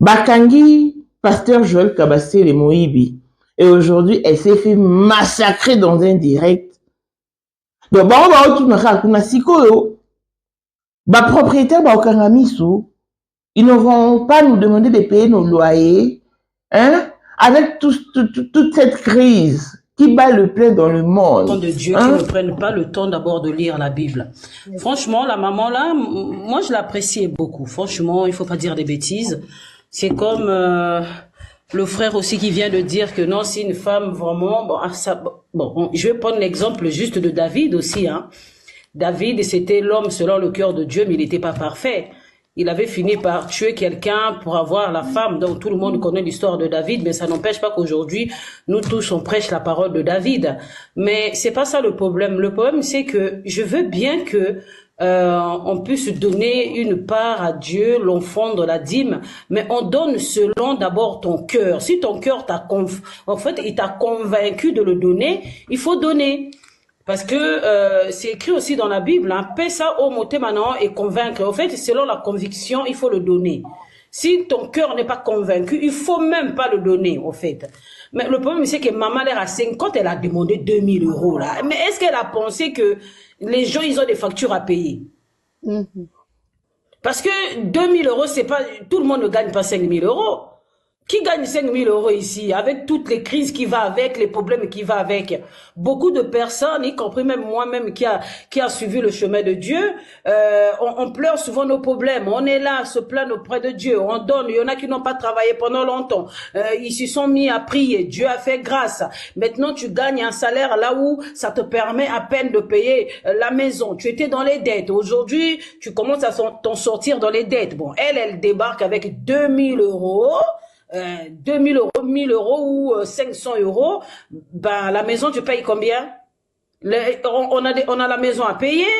Bakangi, pasteur Joël Kabassé les Moïbi. Et aujourd'hui, elle s'est fait massacrer dans un direct. Donc, propriétaire ils ne vont pas nous demander de payer nos loyers, hein, avec toute cette crise qui bat le plein dans le monde. De Dieu, qui ne prennent pas le temps d'abord de lire la Bible. Franchement, la maman là, moi je l'appréciais beaucoup. Franchement, il faut pas dire des bêtises. C'est comme le frère aussi qui vient de dire que non, c'est une femme vraiment. Je vais prendre l'exemple juste de David aussi. Hein. David, c'était l'homme selon le cœur de Dieu, mais il n'était pas parfait. Il avait fini par tuer quelqu'un pour avoir la femme. Donc tout le monde connaît l'histoire de David, mais ça n'empêche pas qu'aujourd'hui, nous tous, on prêche la parole de David. Mais c'est pas ça le problème. Le problème, c'est que je veux bien que on puisse donner une part à Dieu, l'enfant de la dîme, mais on donne selon d'abord ton cœur. Si ton cœur il t'a convaincu de le donner, il faut donner. Parce que c'est écrit aussi dans la Bible, hein, paie ça au moté maintenant et convaincre. En fait, selon la conviction, il faut le donner. Si ton cœur n'est pas convaincu, il faut même pas le donner, en fait. Mais le problème, c'est que maman, elle a 5, quand elle a demandé 2000 € là, mais est-ce qu'elle a pensé que les gens, ils ont des factures à payer? Parce que 2000 €, c'est pas, tout le monde ne gagne pas 5000 €. Qui gagne 5000 € ici, avec toutes les crises qui va avec, les problèmes qui va avec? Beaucoup de personnes, y compris même moi-même qui a suivi le chemin de Dieu, on pleure souvent nos problèmes. On est là, se plaindre auprès de Dieu. On donne. Il y en a qui n'ont pas travaillé pendant longtemps. Ils se sont mis à prier. Dieu a fait grâce. Maintenant, tu gagnes un salaire là où ça te permet à peine de payer la maison. Tu étais dans les dettes. Aujourd'hui, tu commences à t'en sortir dans les dettes. Bon, elle débarque avec 2000 €. 2000 €, 1000 € ou 500 €, ben la maison tu payes combien? On a la maison à payer,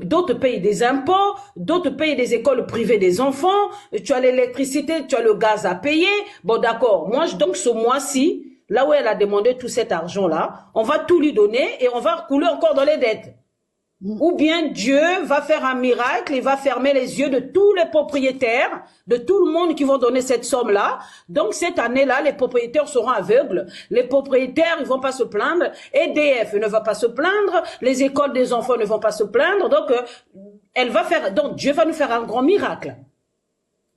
d'autres payent des impôts, d'autres payent des écoles privées des enfants, tu as l'électricité, tu as le gaz à payer. Bon d'accord, moi donc ce mois-ci, là où elle a demandé tout cet argent-là, on va tout lui donner et on va couler encore dans les dettes. Ou bien Dieu va faire un miracle, il va fermer les yeux de tous les propriétaires, de tout le monde qui vont donner cette somme-là. Donc cette année-là, les propriétaires seront aveugles. Les propriétaires, ils vont pas se plaindre. EDF ne va pas se plaindre. Les écoles des enfants ne vont pas se plaindre. Donc donc Dieu va nous faire un grand miracle.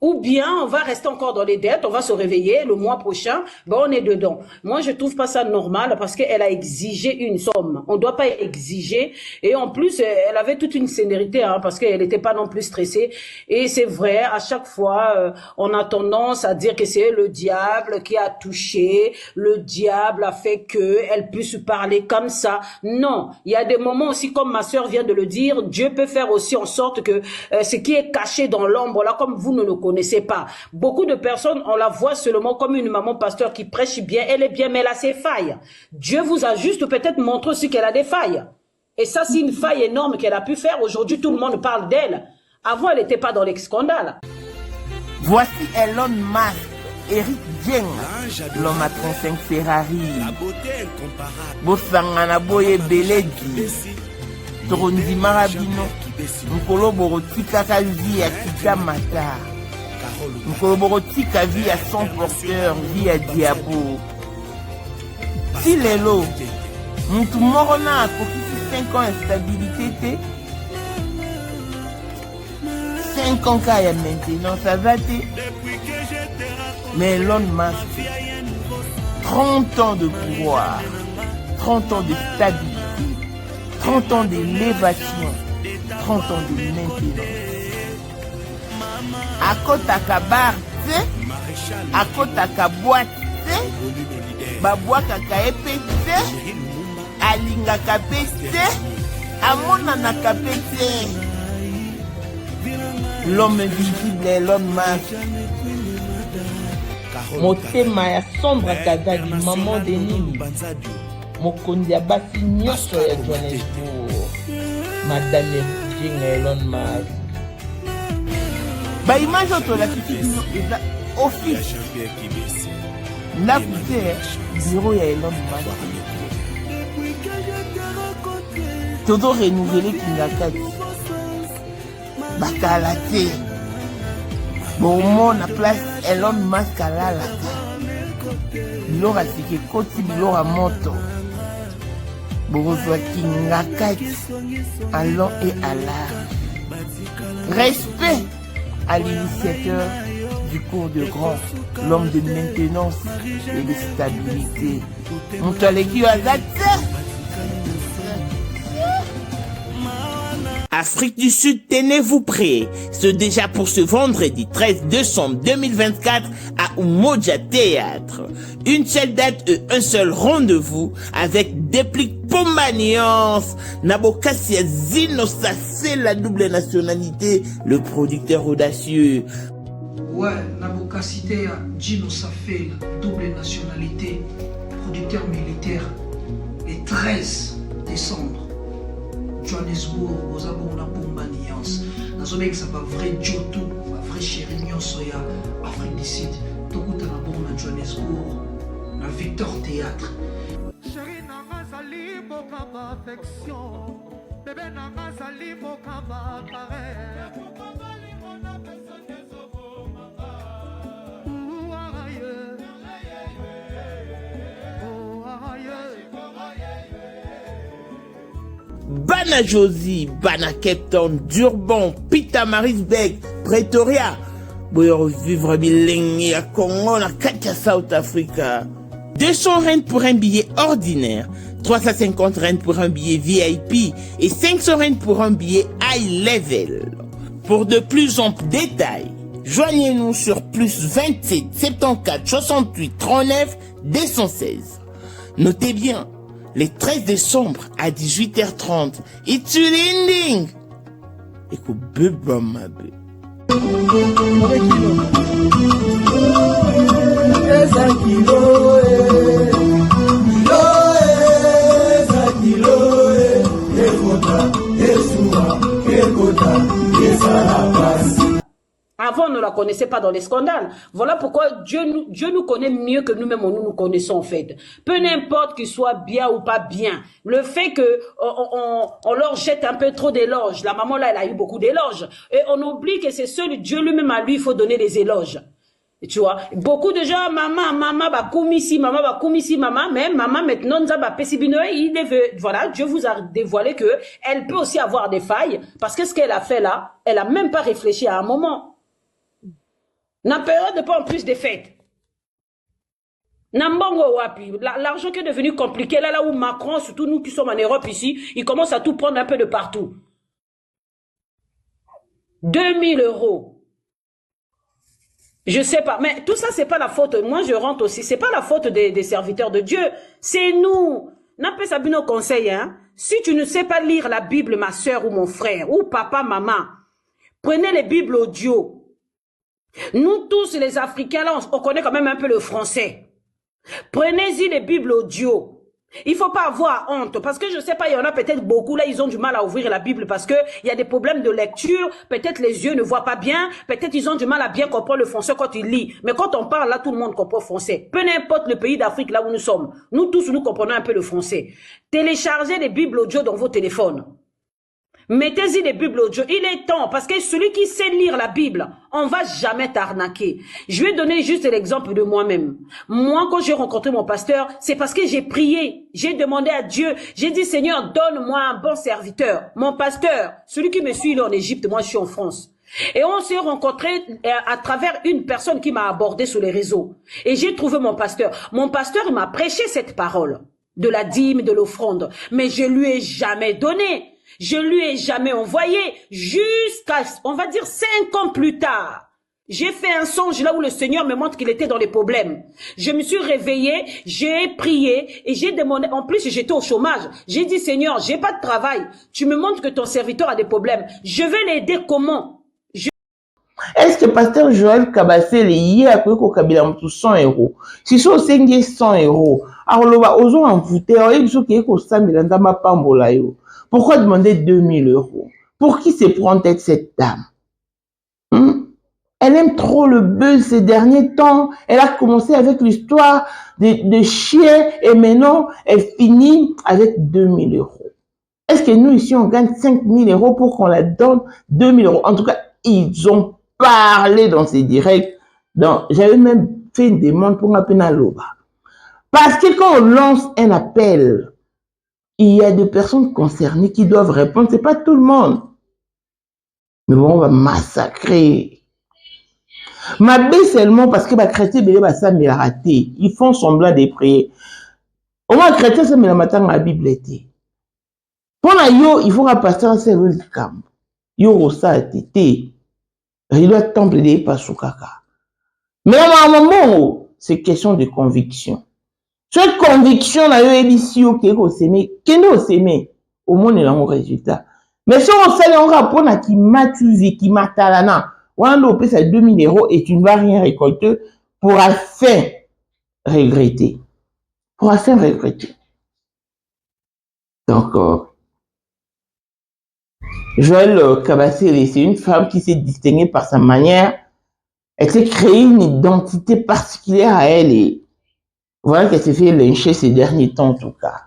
Ou bien on va rester encore dans les dettes, on va se réveiller le mois prochain, ben on est dedans. Moi, je trouve pas ça normal parce qu'elle a exigé une somme. On doit pas exiger. Et en plus, elle avait toute une sénérité, hein, parce qu'elle n'était pas non plus stressée. Et c'est vrai, à chaque fois, on a tendance à dire que c'est le diable qui a touché, le diable a fait que elle puisse parler comme ça. Non, il y a des moments aussi, comme ma sœur vient de le dire, Dieu peut faire aussi en sorte que ce qui est caché dans l'ombre, là, comme vous ne le connaissez pas. Beaucoup de personnes, on la voit seulement comme une maman pasteur qui prêche bien, elle est bien, mais elle a ses failles. Dieu vous a juste peut-être montré aussi qu'elle a des failles. Et ça, c'est une faille énorme qu'elle a pu faire. Aujourd'hui, tout le monde parle d'elle. Avant, elle n'était pas dans les scandales. Voici Elon Musk, Eric Dieng, l'homme à 35 Ferrari. Bosangana boye Beledi, Torondi Marabino, Nkolo Borotika Kazi à Kikamata. Nkolobotika vie à son porteur, vie à Diabo. Si lelo, mutu moko na akokisi 5 ans instabilité, 5 ans kaya maintenance, ça va te. Mais Elon Musk, 30 ans de pouvoir, 30 ans de stabilité, 30 ans d'élévation, 30 ans de maintenance. Akotaka bar te, akotaka boîte te, babwakaka epe te, alingaka pe te, amonanaka pe te. L'homme invisible Elon Musk. Motema ya sombre kazali maman de nini. Mokonzi ya basi nyonso ya Johannesburg. Madame Elon Musk. Ba image autolakisi bino eza office ndako te bureau ya Elon Musk. Todo renouveler kingakati bakala te Bon, na place Elon Musk à la bilora sike koti bilora moto. Borozwa kingakati à long et à large. Respect à l'initiateur du cours de grand, l'homme de maintenance et de stabilité. Moutoleki Azate. Afrique du Sud, tenez-vous prêts. C'est déjà pour ce vendredi 13 décembre 2024 à Umoja Théâtre. Une seule date et un seul rendez-vous avec Déplique Pomaniance. Nabokassia Zino, ça c'est la double nationalité, le producteur audacieux. Ouais, Nabokassia Gino Safé, la double nationalité, producteur militaire, le 13 décembre. Johannesburg, aux abonnés à Pomaniance. Dans ce mec, ça va vrai Jotou, va vrai chéri Soya, Afrique du Sud. Tout le monde à Johannesburg, la Victor Théâtre. Chéri Namazali, Bokaba affection. Bébé Namazali, Bokaba carré. Bana Josie, Bana Cape Town, Durban, Pita Marisbeck, Pretoria. Boyo vivre bilingue à Congo, na Katia South Africa. 200 rand pour un billet ordinaire, 350 rand pour un billet VIP et 500 rand pour un billet high level. Pour de plus amples détails, joignez-nous sur plus 27 74 68 39 216. Notez bien, le 13 décembre à 18h30, it's landing. Et que bébé mabe. Avant, on ne la connaissait pas dans les scandales. Voilà pourquoi Dieu nous connaît mieux que nous-mêmes, nous connaissons en fait. Peu n'importe qu'il soit bien ou pas bien. Le fait que on leur jette un peu trop d'éloges. La maman là, elle a eu beaucoup d'éloges. Et on oublie que c'est seul Dieu lui-même à lui, il faut donner des éloges. Et tu vois, beaucoup de gens, maman, bah, koumisi, maman, mais maman, maintenant, voilà, Dieu vous a dévoilé que elle peut aussi avoir des failles, parce que ce qu'elle a fait là, elle a même pas réfléchi à un moment. Na période de pas en plus des fêtes. Nambongo wapi, l'argent qui est devenu compliqué, là où Macron, surtout nous qui sommes en Europe ici, il commence à tout prendre un peu de partout. 2000 €. Je sais pas, mais tout ça, c'est pas la faute. Moi, je rentre aussi. C'est pas la faute des serviteurs de Dieu. C'est nous. N'a pas ça nos conseils, hein. Si tu ne sais pas lire la Bible, ma soeur ou mon frère, ou papa, maman, prenez les Bibles audio. Nous tous, les Africains, là, on connaît quand même un peu le français. Prenez-y les Bibles audio. Il faut pas avoir honte, parce que je sais pas, il y en a peut-être beaucoup, là, ils ont du mal à ouvrir la Bible, parce que il y a des problèmes de lecture, peut-être les yeux ne voient pas bien, peut-être ils ont du mal à bien comprendre le français quand ils lisent. Mais quand on parle, là, tout le monde comprend le français. Peu n'importe le pays d'Afrique, là où nous sommes. Nous tous, nous comprenons un peu le français. Téléchargez les Bibles audio dans vos téléphones. Mettez-y les Bibles audio. Il est temps, parce que celui qui sait lire la Bible, on va jamais t'arnaquer. Je vais donner juste l'exemple de moi-même. Moi, quand j'ai rencontré mon pasteur, c'est parce que j'ai prié. J'ai demandé à Dieu. J'ai dit, Seigneur, donne-moi un bon serviteur. Mon pasteur, celui qui me suit, il est en Égypte, moi je suis en France. Et on s'est rencontrés à travers une personne qui m'a abordé sur les réseaux. Et j'ai trouvé mon pasteur. Mon pasteur, il m'a prêché cette parole de la dîme, de l'offrande. Mais je lui ai jamais donné. Je lui ai jamais envoyé jusqu'à, on va dire, 5 ans plus tard. J'ai fait un songe là où le Seigneur me montre qu'il était dans les problèmes. Je me suis réveillée, j'ai prié et j'ai demandé, en plus j'étais au chômage. J'ai dit, Seigneur, j'ai pas de travail. Tu me montres que ton serviteur a des problèmes. Je vais l'aider comment? Est-ce que pasteur Joël Kabassé lié à quoi kabila mtu 100 €? Si so sengi 100 €, alors loba ozo envoûter, et so qui ko samila ndama pambola yo. Pourquoi demander 2000 €? Pour qui se prend tête cette dame? Elle aime trop le buzz ces derniers temps. Elle a commencé avec l'histoire de chiens et maintenant elle finit avec 2000 €. Est-ce que nous ici on gagne 5000 € pour qu'on la donne 2000 €? En tout cas, ils ont parlé dans ces directs. J'avais même fait une demande pour appeler Naloba. Parce que quand on lance un appel, il y a des personnes concernées qui doivent répondre. Ce n'est pas tout le monde. Mais bon, on va massacrer. Ma baie seulement parce que les chrétiens, ils raté. Ils font semblant de prier. Au moins, les chrétiens, c'est la Bible. Pour yo, il faut que le pasteur se le camp. Yo, rosa, tété. Il doit temple de Pasukaka. Mais à un moment, c'est question de conviction. Cette conviction, là, il y a des au moins, il y a un résultat. Mais si on sait, on rapporte à qui m'a tué, qui m'a talana, on a opé ça 2000 € et tu ne vas rien récolter pour enfin regretter. Pour enfin regretter. Donc, Joël Kabassé, c'est une femme qui s'est distinguée par sa manière. Elle s'est créée une identité particulière à elle et voilà qu'elle s'est fait lyncher ces derniers temps en tout cas.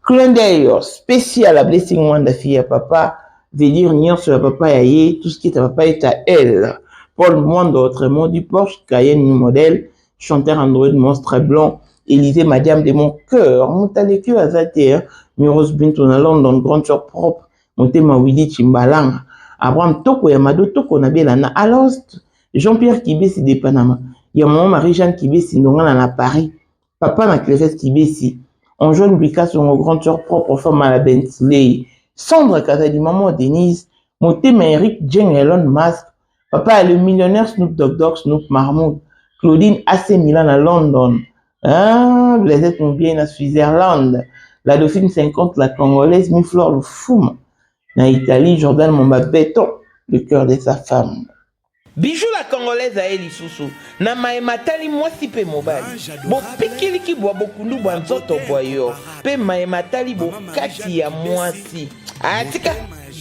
Clin d'œil spécial à Blessing Wanda fille à papa, veut dire nion sur la papa yaye, tout ce qui est à papa est à elle. Paul Monde autrement du Porsche, Cayenne New Model, chanteur Android monstre blanc, Élysée Madame de mon cœur, Montalekio Azate, Miros Binton à London, grande sœur propre, Montema Willy Chimbalang, Abraham Toko Yamado Toko Nabelana Alost, Jean-Pierre Kibesi de Panama, Yamon Marie-Jeanne Kibesi Ndongana à Paris, Papa Maclefes Kibesi, on joue Bika son grande sœur propre femme à la Bentley, Sandra Katali, maman Denise, Motema Eric Jeng Elon Musk, Papa est le millionnaire Snoop Dogg, Snoop Mahmoud, Claudine AC Milan à London, Blaisette Moubienne à Switzerland, la Dauphine 50, la Congolaise, Miflore le Foum, en Italie, Jordan Momba Béton, le cœur de sa femme. Bijou la Congolaise à Eli Soussou, na maematali mwasi pe mobali, bo pikili ki bwa bokundu bwa nzoto bwa yo, pe maematali bo kati ya mwasi. Atika!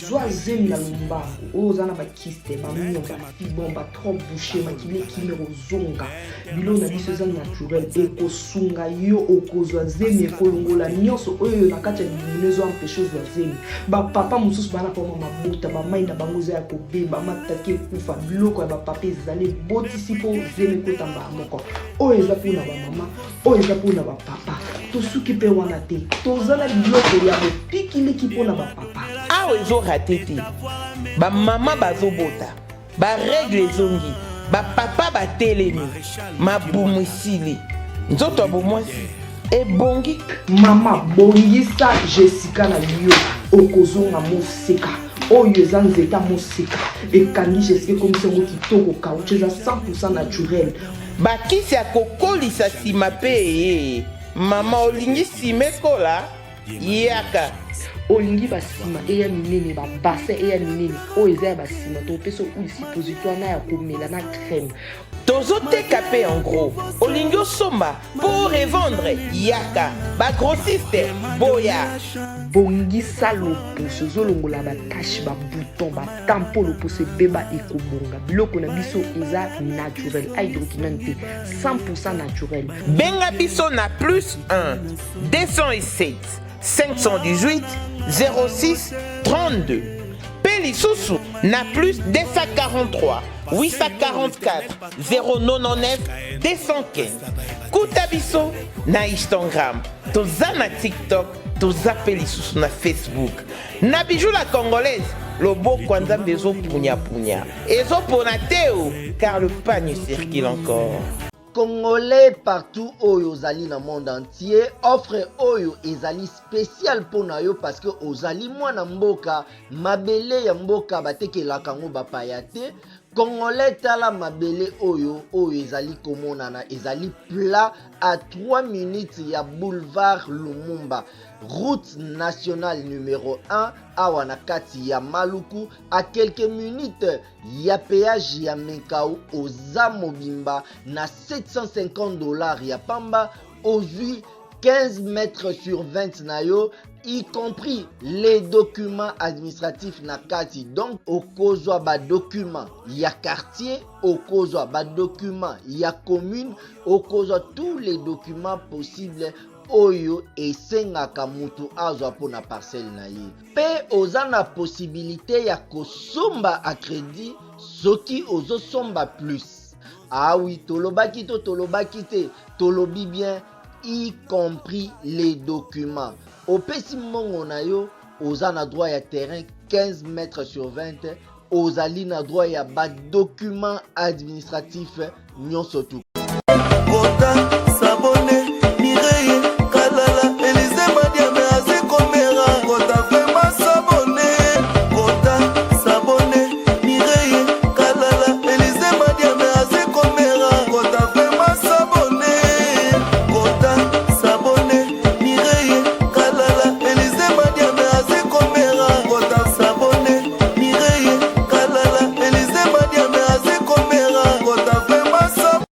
Zoazemi na lumbafu, ozana ba kiste, ba mionga, fibon, ba trop bouché, ma kile kimero zonga. Bilo na biso za naturel, eko sunga yo oko zoazemi, eko longola nyonso, oyo na kati ya bimunezo empêche zoazemi. Ba papa mususu bana kwa mama bota, ba maina bangoza ya kobe, ba matake kufa, biloko ya ba pape zale, botisi po zemi kotamba amoko. Oyo eza po na ba mama, oyo eza po na ba papa. Tosuki pe wana te, tozana biloko ya bopikili ki po na ba papa. Awa ezo raté te, ba mama bazobota, ba règle ezongi, ba papa ba telemi, ma bumwisili, nzoto abumwasi, ebongi. Mama bongisa Jessica na yo, okozonga moseka, oyo eza nzeta moseka, ekangi Jessica comme sengo kitoko kauche eza 100% naturel. Bakisi ya kokolisa sima pe, mama olingi sime kola, yaka. Olingi basima eya minene ba bassin eya minene o eza basima to peso huile suppositoire na ya komela na crème tozoteka pe en gros olingi osomba pour revendre yaka ba grossiste boya bongisa loposo zolongola ba tache ba bouton ba tampo loposo beba ekobonga biloko na biso eza naturel hydroquinone 100% naturel benga biso na plus 1 207 518 06 32. Pélissousou na plus 243 844 099 215. Koutabiso na Instagram, toza na TikTok, toza Pélissousou na Facebook. Na bijou la Congolaise, lobo kwanza bezo punya punya. Ezo ponateo, car le pagne circule encore. Congolais partout oyo ozali na monde entier offre oyo ezali spécial pona yo parce que ozali mwana mboka mabele ya mboka batekelaka ngo bapaya te Congolais tala mabele oyo ezali komonana ezali plat à 3 minutes ya boulevard Lumumba route nationale numéro 1 awa na kati ya Maluku à quelques minutes ya péage ya Menkau oza mobimba na $750 ya pamba ozui 15 mètres sur 20 na yo y compris les documents administratifs na kati donc okozwa ba document ya quartier okozwa ba document ya commune okozwa tous les documents possibles oyo esengaka mutu azwa pona parcelle na ye pe oza na possibilité ya kosomba a crédit soki ozosomba plus. Ah oui, tolobaki to tolobaki te, tolobi bien, y compris les documents. Opesi mongo na yo, oza na droit ya terrain 15 mètres sur 20, ozali na droit ya ba document administratif nyonso tu. Kota, Sabone, Mireille, Kalala, Elise Madiame, Azekomera, Kota, Fema, Sabone, Kota, Sabone, Mireille, Kalala, Elise Madiame, Azekomera, Kota, Fema, Sabone, Kota, Sabone, Mireille, Kalala, Elise Madiame, Azekomera, Kota, Sabone, Mireille, Kalala, Elise Madiame, Azekomera, Kota, Fema, Sabone.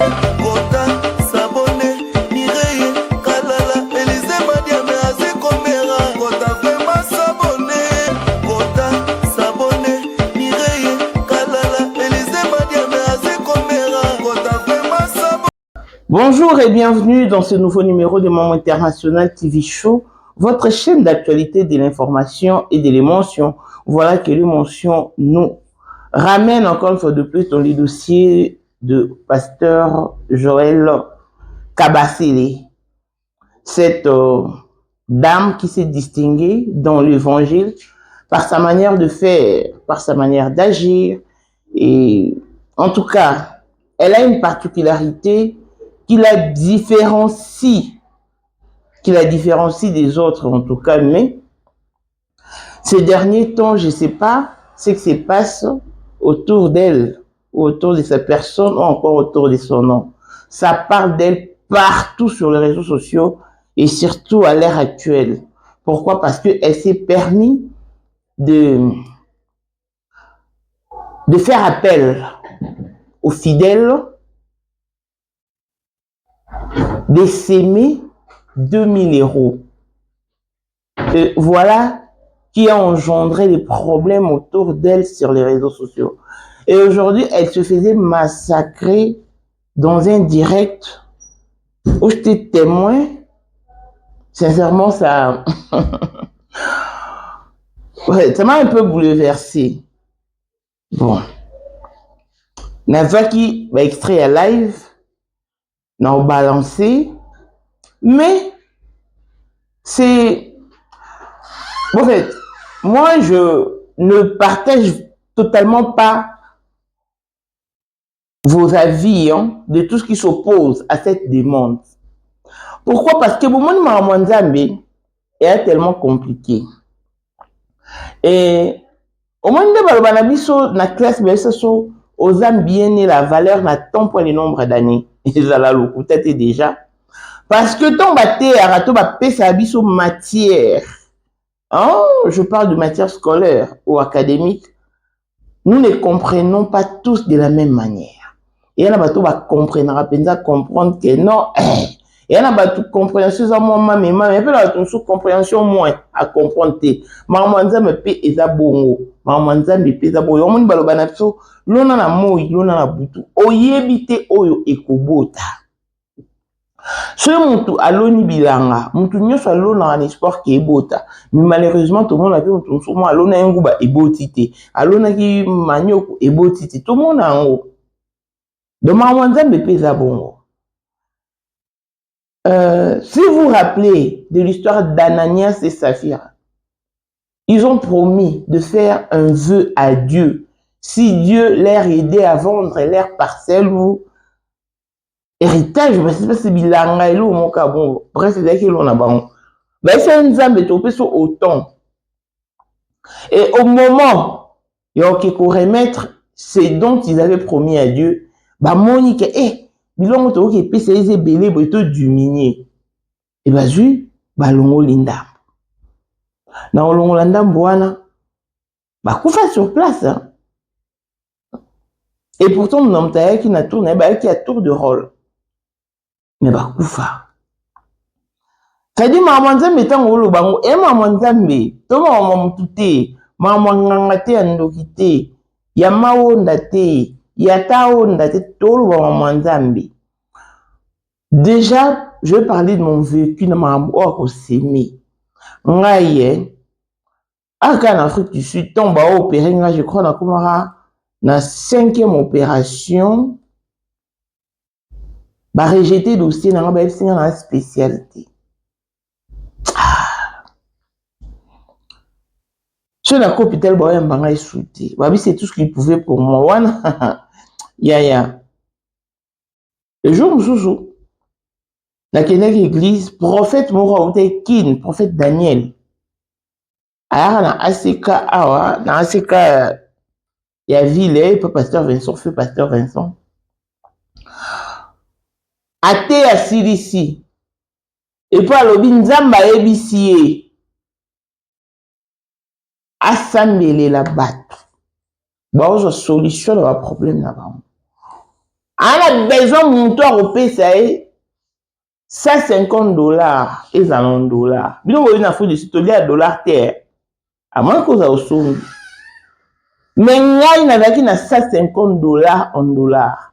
Bonjour et bienvenue dans ce nouveau numéro de Maman International TV Show, votre chaîne d'actualité de l'information et de l'émotion. Voilà que l'émotion nous ramène encore une fois de plus dans les dossiers de pasteur Joël Kabasele. Cette dame qui s'est distinguée dans l'évangile par sa manière de faire, par sa manière d'agir. Et en tout cas, elle a une particularité qui la différencie des autres en tout cas, mais ces derniers temps, je ne sais pas ce qui se passe autour d'elle, autour de sa personne ou encore autour de son nom. Ça parle d'elle partout sur les réseaux sociaux et surtout à l'ère actuelle. Pourquoi? Parce qu'elle s'est permis de faire appel aux fidèles, de s'aimer 2000 €. Et voilà qui a engendré des problèmes autour d'elle sur les réseaux sociaux. Et aujourd'hui, elle se faisait massacrer dans un direct où j'étais témoin. Sincèrement, ça ouais, ça m'a un peu bouleversé. Bon. Navaki va extrait à live. Non balancé, mais c'est en fait, moi je ne partage totalement pas vos avis de tout ce qui s'oppose à cette demande. Pourquoi? Parce que le monde Maramwanzambe est tellement compliqué. Et au moins de la classe aux Zambiens et la valeur n'attend pas le nombre d'années. Ils allaient peut-être déjà. Parce que ton bâté à rato sa biso matière. Je parle de matière scolaire ou académique. Nous ne comprenons pas tous de la même manière. Et il y en a bateau va comprendre que non. Il y en a bateau compréhension à moi mais puis là sous compréhension moins à comprendre. Mamanza me paie eza bongo. Mamanza me paie eza bongo. On m'a balobana so lona na moi lona na butu. Oyebite oyo ekobota. Ce mutu aloni bilanga, mutu nyoso alona en espoir ki ebota. Mais malheureusement tout le monde a vu mutu souvent alona nguba ebotite. Alona ki manyoko ebotite. Tout le monde a ngo. De Mamanza me paie eza bongo. Si vous vous rappelez de l'histoire d'Ananias et Saphira, ils ont promis de faire un vœu à Dieu. Si Dieu leur aidait à vendre leur parcelle ou héritage, je ne sais pas si c'est bilanga ou mon cabon. Bref, c'est qu'il en a bon. Mais c'est un zambé topé sur autant. Et au moment, il y a qui remettre ce dont ils avaient promis à Dieu, bah Monique, bilongo to ki pesa eze belé boito du minier. Et bah ju ba longo linda. Na longo landa mbwana ba kufa sur place. Hein. Et pourtant mon homme taille qui na tourné ba qui a tour de rôle. Mais ba kufa. Kadi maman nzambe tango lo bango e maman nzambe to maman mutute maman ngangate andokite ya maonda te. Déjà, je vais parler de mon vécu dans ma mort au sémé. En Afrique du Sud, tombe à opérer, je crois, la 5e opération, bah rejeter dossier dans la spécialité. Sur la hôpital, c'est tout ce qu'il pouvait pour moi. Ya. Le jour où la église, prophète Mouraoute Kin, prophète Daniel. Alors, dans ACK, il y a Ville, pasteur Vincent, feu pasteur Vincent. Ate à Silici. Et puis, à l'Obinzamba EBCA. Assembler la batte. Bon, je solutionne le problème là-bas. On a besoin de monter au PCA. $150 et $100. Bien, on a fait des $100 terre. À moins que ça soit. Mais il y a $150 en dollars.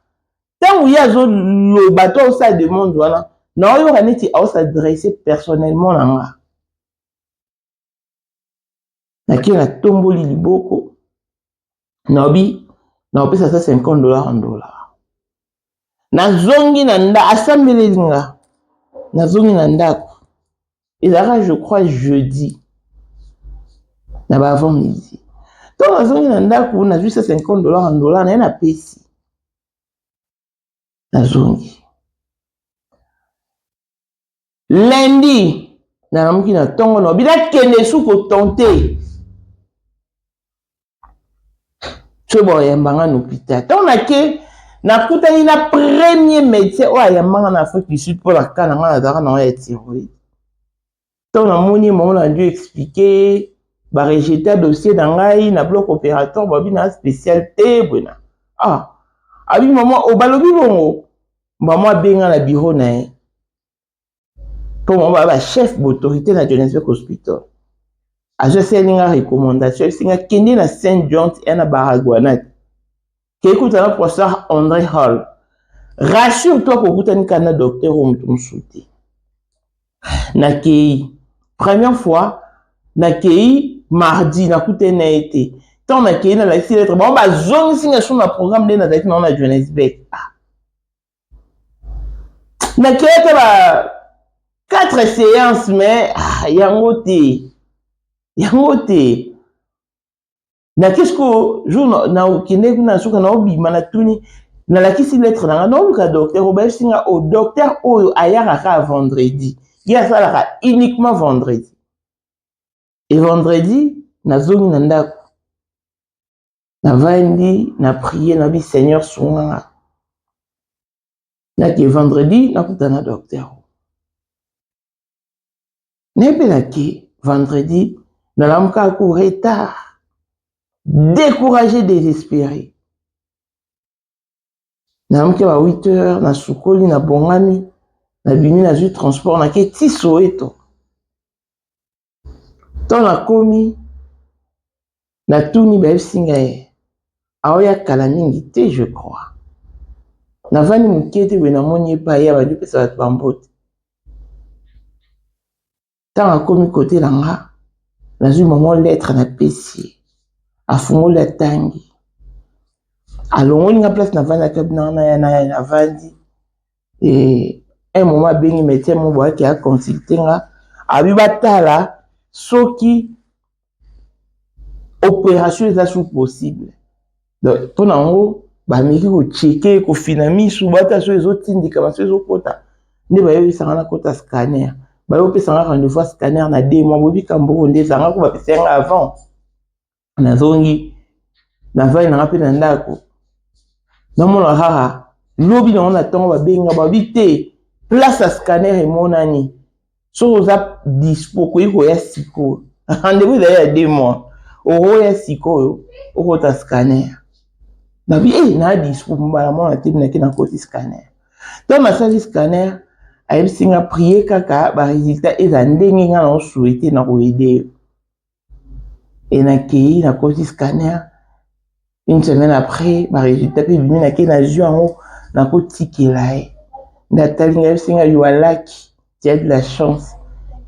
Tant qu'il y a le bateau, ça demande, voilà. Non, il y aura s'adresser personnellement là. Naki la tomboli liboko. Nobi, na opesa $50 en dollars. Na zongi na nda assemblée linga. Na zongi na ndako. Et là, je crois jeudi. Na ba avant midi. Donc na zongi na ndako, on a juste $50 en dollars, na pesi. Na zongi. Lundi, na amuki na tongo no bila kende sou ko tenter. Tu bon yambanga no pita. Tant na ke na kutani na premier médecin o yambanga na Afrique du Sud pour la kana na dara na ya thyroïde. Tant na moni mo na dû expliquer ba rejeter dossier dangai na bloc opératoire ba bina spécialité bona. Ah, abi maman o balobi bongo. Maman benga na bureau na pour moi ba chef d'autorité na Johannesburg Hospital. A je sais une recommandation, c'est qu'il na Saint John et na Baragouanat. Qui écoute un professeur André Hall. Rassure-toi que vous avez un docteur ou un souté. Nakei première fois, nakei mardi na coûté na été. Tant nakei na la lettre bon ba zone singa sur le programme de na Johannesburg. Nakei ba 4 séances mais yangote na qu'est-ce que jour na kine na suka na obi manatuni na la kisi lettre na ka docteur oba singa au docteur oyo ayaka ka vendredi ya sala uniquement vendredi et vendredi na zongi na ndako na vandi na prier na bi Seigneur sunga na que vendredi na kutana docteur nepe na ki vendredi na l'amka courir tard, découragé, désespéré. Na l'amka à 8 heures, na soukoli, na bongami, na bini, na zu transport, na ke ti soeto. Tant na komi, na touni ba singa ye. Aoya kalamingi te, je crois. Na vani mukete we na moni pa ya ba dupe sa bambote. Tant na komi côté langa. Na zu maman lettre na pesi a fungo la tangi alongoni nga place na vanda kabina na vandi et un moment bengi médecin mo boa ki a consulter nga abi batala soki opération est sous possible donc pour nango ba miki ko checker ko finami sous bata so ezotindika ba so ezokota ne ba yo sangana kota scanner. Bah on peut s'en rendez-vous scanner na 2 mois bobi kambo ndé sanga ko ba pesenga avant na zongi na vai na rapide ndako na mona haha lobi na on tongo ba benga ba bité place à scanner et monani so za dispo ko iko ya siko rendez-vous d'ailleurs 2 mois o ya siko o ko ta scanner na bi na dispo mbala mona tibina kina ko scanner to ma sali scanner a singa prier kaka ba résultat eza ndenge nga na souhaité na ko aider et na ki na ko scanner une semaine après ba résultat pe bimi na ki na juango na ko tikela na talinga singa yo lucky tu as de la chance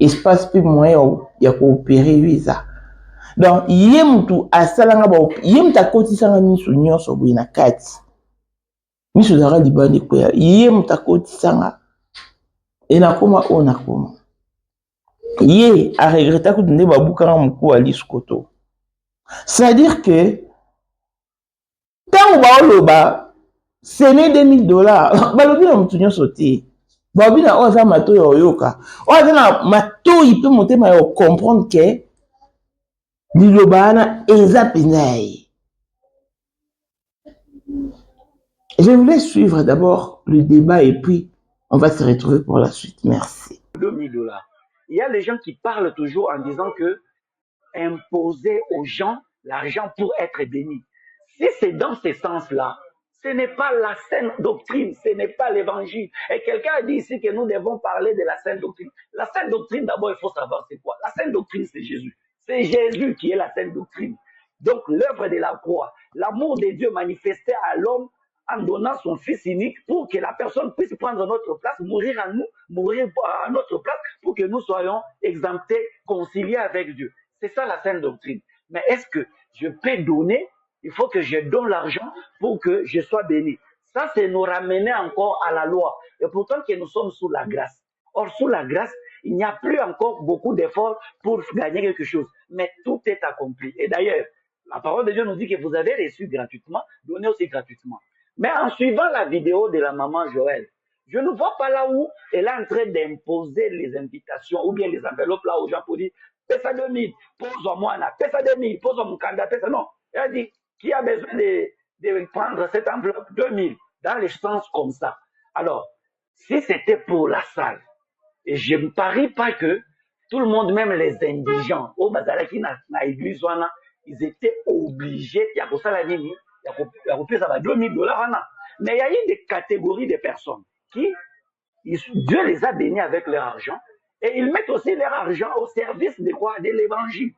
espace pe moyen ya ko opérer visa donc ye mutu asalanga ba ye mutu akotisanga miso nyonso boye na kati miso zaka libandi koya ye mutu akotisanga e nakoma o nakoma ye a regretta que nde babukanga muku ali skoto. C'est-à-dire que tant baoloba ce n'est $2000 balobi na mutu nyonso te babi na oza mato yoyoka oza na mato ipe motema yo comprendre que liloba na eza penza ye. Je voulais suivre d'abord le débat et puis on va se retrouver pour la suite. Merci. $2000. Il y a les gens qui parlent toujours en disant que imposer aux gens l'argent pour être béni. Si c'est dans ce sens-là, ce n'est pas la saine doctrine, ce n'est pas l'évangile. Et quelqu'un a dit ici que nous devons parler de la saine doctrine. La saine doctrine, d'abord, il faut savoir c'est quoi. La saine doctrine, c'est Jésus. C'est Jésus qui est la saine doctrine. Donc, l'œuvre de la croix, l'amour de Dieu manifesté à l'homme en donnant son Fils unique pour que la personne puisse prendre notre place, mourir à nous, mourir à notre place, pour que nous soyons exemptés, conciliés avec Dieu. C'est ça la saine doctrine. Mais est-ce que je peux donner? Il faut que je donne l'argent pour que je sois béni. Ça, c'est nous ramener encore à la loi. Et pourtant que nous sommes sous la grâce. Or, sous la grâce, il n'y a plus encore beaucoup d'efforts pour gagner quelque chose. Mais tout est accompli. Et d'ailleurs, la parole de Dieu nous dit que vous avez reçu gratuitement, donnez aussi gratuitement. Mais en suivant la vidéo de la maman Joël, je ne vois pas là où elle est en train d'imposer les invitations ou bien les enveloppes là aux gens pour dire « Pèse à 2000, pose-moi, pèse à 2000, pose-moi mon candidat, pèse à... » Non, elle a dit « Qui a besoin de prendre cette enveloppe 2000 ?» dans les sens comme ça. Alors, si c'était pour la salle, et je ne parie pas que tout le monde, même les indigents, au Bazalaki, dans l'église, ils étaient obligés, il y a pour ça la ligne, il y a pour ça $2000. Mais il y a eu des catégories de personnes qui, Dieu les a bénis avec leur argent, et ils mettent aussi leur argent au service de quoi? De l'évangile.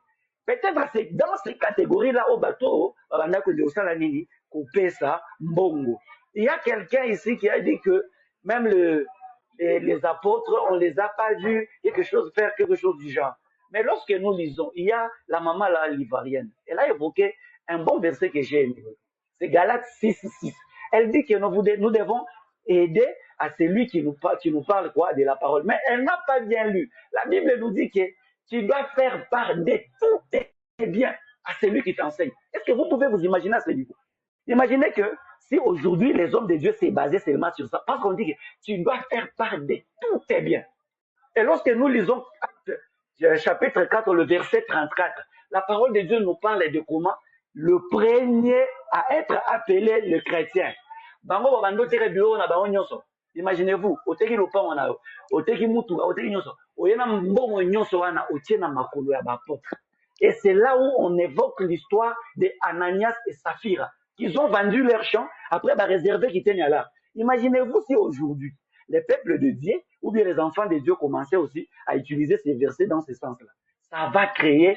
Peut-être dans ces catégories-là, au bateau, il y a quelqu'un ici qui a dit que même les apôtres, on ne les a pas vus faire quelque chose du genre. Mais lorsque nous lisons, il y a la maman là, l'Ivoirienne. Elle a évoqué un bon verset que j'ai aimé. C'est Galates 6:6. Elle dit que nous devons aider à celui qui nous parle quoi, de la parole. Mais elle n'a pas bien lu. La Bible nous dit que tu dois faire part de tous tes biens à celui qui t'enseigne. Est-ce que vous pouvez vous imaginer à ce niveau? Imaginez que si aujourd'hui les hommes de Dieu s'est basé seulement sur ça, parce qu'on dit que tu dois faire part de tous tes biens. Et lorsque nous lisons chapitre 4, le verset 34, la parole de Dieu nous parle de comment le premier à être appelé le chrétien. Imaginez-vous, et c'est là où on évoque l'histoire de Ananias et Saphira. Ils ont vendu leur champ, après réservé qui étaient là. Imaginez-vous si aujourd'hui, les peuples de Dieu, ou bien les enfants de Dieu commençaient aussi à utiliser ces versets dans ce sens-là. Ça va créer...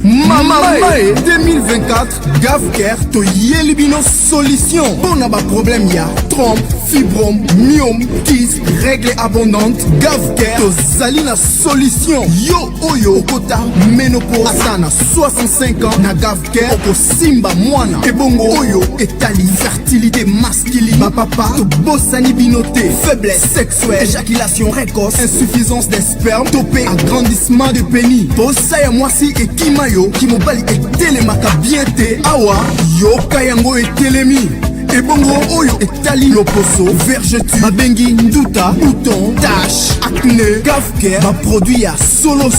Mamae 2024 Gavker to Yelibino solution. Bon ba problème ya trompe, fibrome, myome, kyste, règle abondante. Gavker to Zalina solution. Yo oyo kota ménopause asana 65 ans na Gavker oko simba mwana. Ebongo oyo etali fertilité masculine. Ma papa to bossani binoté, faiblesse sexuelle, éjaculation précoce, insuffisance des spermes, topé agrandissement de pénis. Bossa ya mwasi et kimayo qui mobali etelemaka bien te awa yoka yango etelemi ebongo oyo etali loposo vergeture babengi nduta bouton tache acné Gavker baproduit ya solo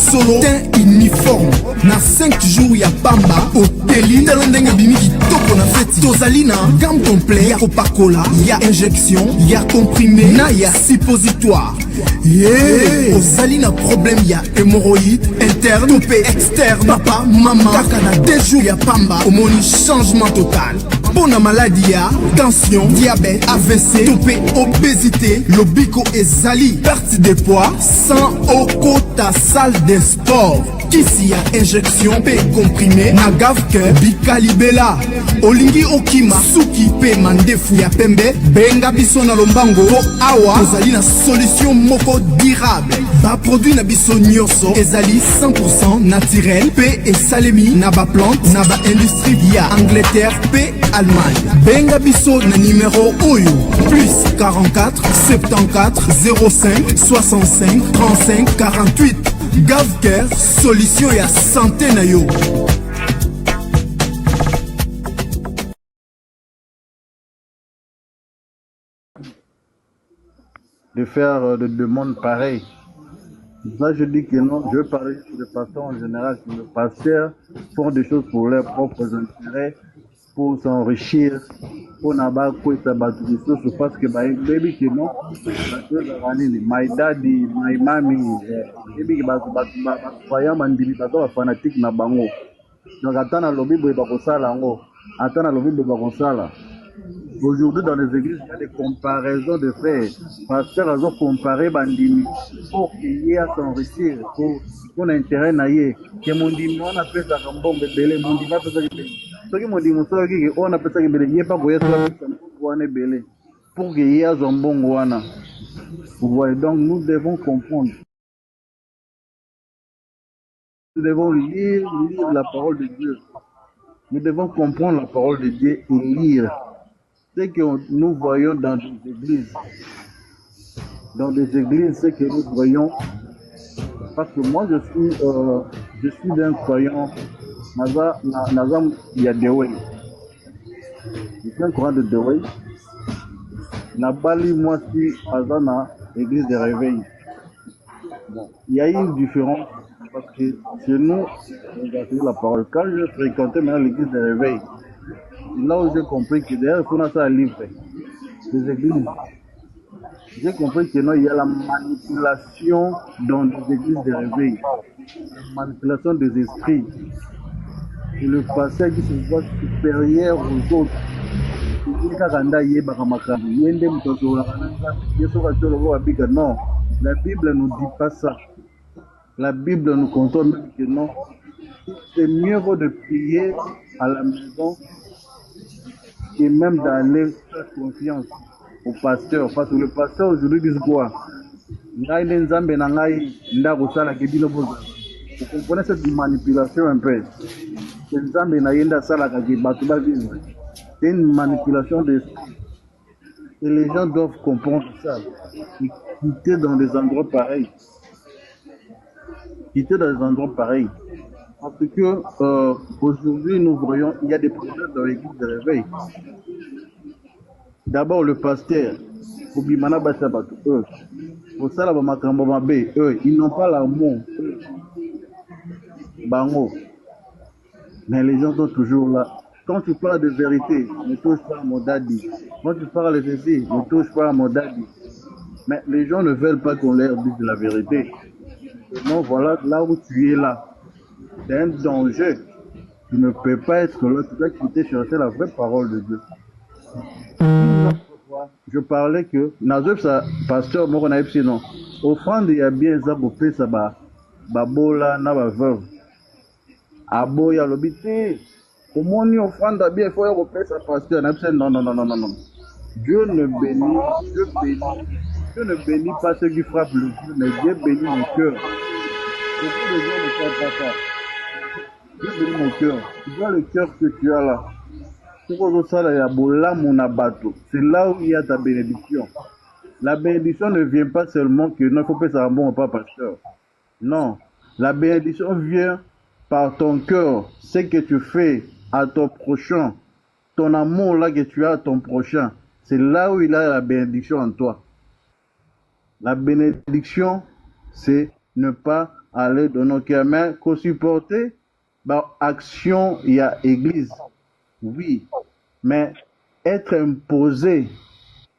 teint uniforme na 5 jours ya pamba oteli talo ndenge bimi kitoko na feti tozali na gamme complet ya kopakola ya injection ya comprimé na ya suppositoire. Ozali na problème ya hémorroïde interne topé externe papa maman kaka na 2 jours ya pamba omoni changement total. pour la maladie, tension, diabète, AVC, topé, obésité, lobiko et zali, perte de poids, sans au ta salle de sport. Kisi a injection, P comprimé, nagavke, bikalibela, olingi okima, suki pe mandefu ya pembe, benga biso na lombango, po awa, ozali na solution moko durable. Ba produit na biso nyonso, ezali 100% naturel, P et salemi, na ba plante, na ba industrie via Angleterre, P Allemagne. Benga biso na numéro oyo, plus 44 74 05 65 35 48. Gavker, solution ya santé na yo. De faire des demandes pareilles. Ça, je dis que non, je veux parler de façon en général. Les pasteurs font des choses pour leurs propres intérêts, pour s'enrichir, pour n'avoir quoi ça battre des choses parce que baby que non, my daddy, my mommy, baby que croyant mandili bato fanatique na bango. Donc attends à lobby boy bakosala ngo, attends à lobby boy bakosala. Aujourd'hui, dans les églises, il y a des comparaisons de frères. Pasteur, ils ont comparé Bandimi pour qu'il y ait à s'enrichir, pour l'intérêt naïe. Que mon dimi, on appelle ça comme bon bébé, mon dimi, on appelle ça comme bébé. Ce qui m'a dit, on appelle ça comme bébé, il n'y a pas de bébé. Pour qu'il y ait un bon guana. Vous voyez, donc nous devons comprendre. Nous devons lire la parole de Dieu. Nous devons comprendre la parole de Dieu et lire. Ce que nous voyons dans des églises. Dans des églises, ce que nous voyons, parce que moi je suis d'un croyant, il y a Dewey. Je suis un croyant de Dewey. Nabali, moi, je suis à l'église de réveil. Bon, il y a une différence, parce que chez nous, on a fait la parole. Quand je fréquentais maintenant l'église de réveil, là où j'ai compris que derrière, il faut ça à livre des églises. J'ai compris que non, il y a la manipulation dans les églises de réveil, la manipulation des esprits. Et le pasteur qui se voit supérieur aux autres. Non, la Bible ne dit pas ça. La Bible nous contrôle même que non. C'est mieux vaut de prier à la maison et même d'aller faire confiance au pasteur. Parce que le pasteur aujourd'hui dit quoi? Vous comprenez cette manipulation un peu? C'est une manipulation d'esprit. Et les gens doivent comprendre ça. Et quitter dans des endroits pareils. Quitter dans des endroits pareils. Parce que aujourd'hui, nous voyons, il y a des problèmes dans l'église de réveil. D'abord, le pasteur, eux, ils n'ont pas l'amour. Bango. Mais les gens sont toujours là. Quand tu parles de vérité, ne touche pas à mon daddy. Quand tu parles de ceci, ne touche pas à mon daddy. Mais les gens ne veulent pas qu'on leur dise la vérité. Non, voilà là où tu es là. C'est un danger. Tu ne peux pas être là. Tu dois quitter chercher la vraie parole de Dieu. Je parlais que, pasteur, moi, on a dit non. Offrande, il y a bien ça pour faire ça, babola, na ba veuve. Aboya, l'obité. Comment on y offrande, bien, il faut y faire ça, pasteur. Non, non, non, non, non, non. Dieu ne bénit pas ceux qui frappent le Dieu, mais Dieu bénit le cœur. Beaucoup de gens ne savent pas ça. Dieu bénit mon cœur. Tu vois le cœur que tu as là. C'est là où il y a ta bénédiction. La bénédiction ne vient pas seulement que non, il faut pas ça bon ou pas, pasteur. Non. La bénédiction vient par ton cœur. Ce que tu fais à ton prochain. Ton amour là que tu as à ton prochain. C'est là où il a la bénédiction en toi. La bénédiction, c'est ne pas aller dans nos cœurs, mais qu'on supporter par action, il y a église. Oui, mais être imposé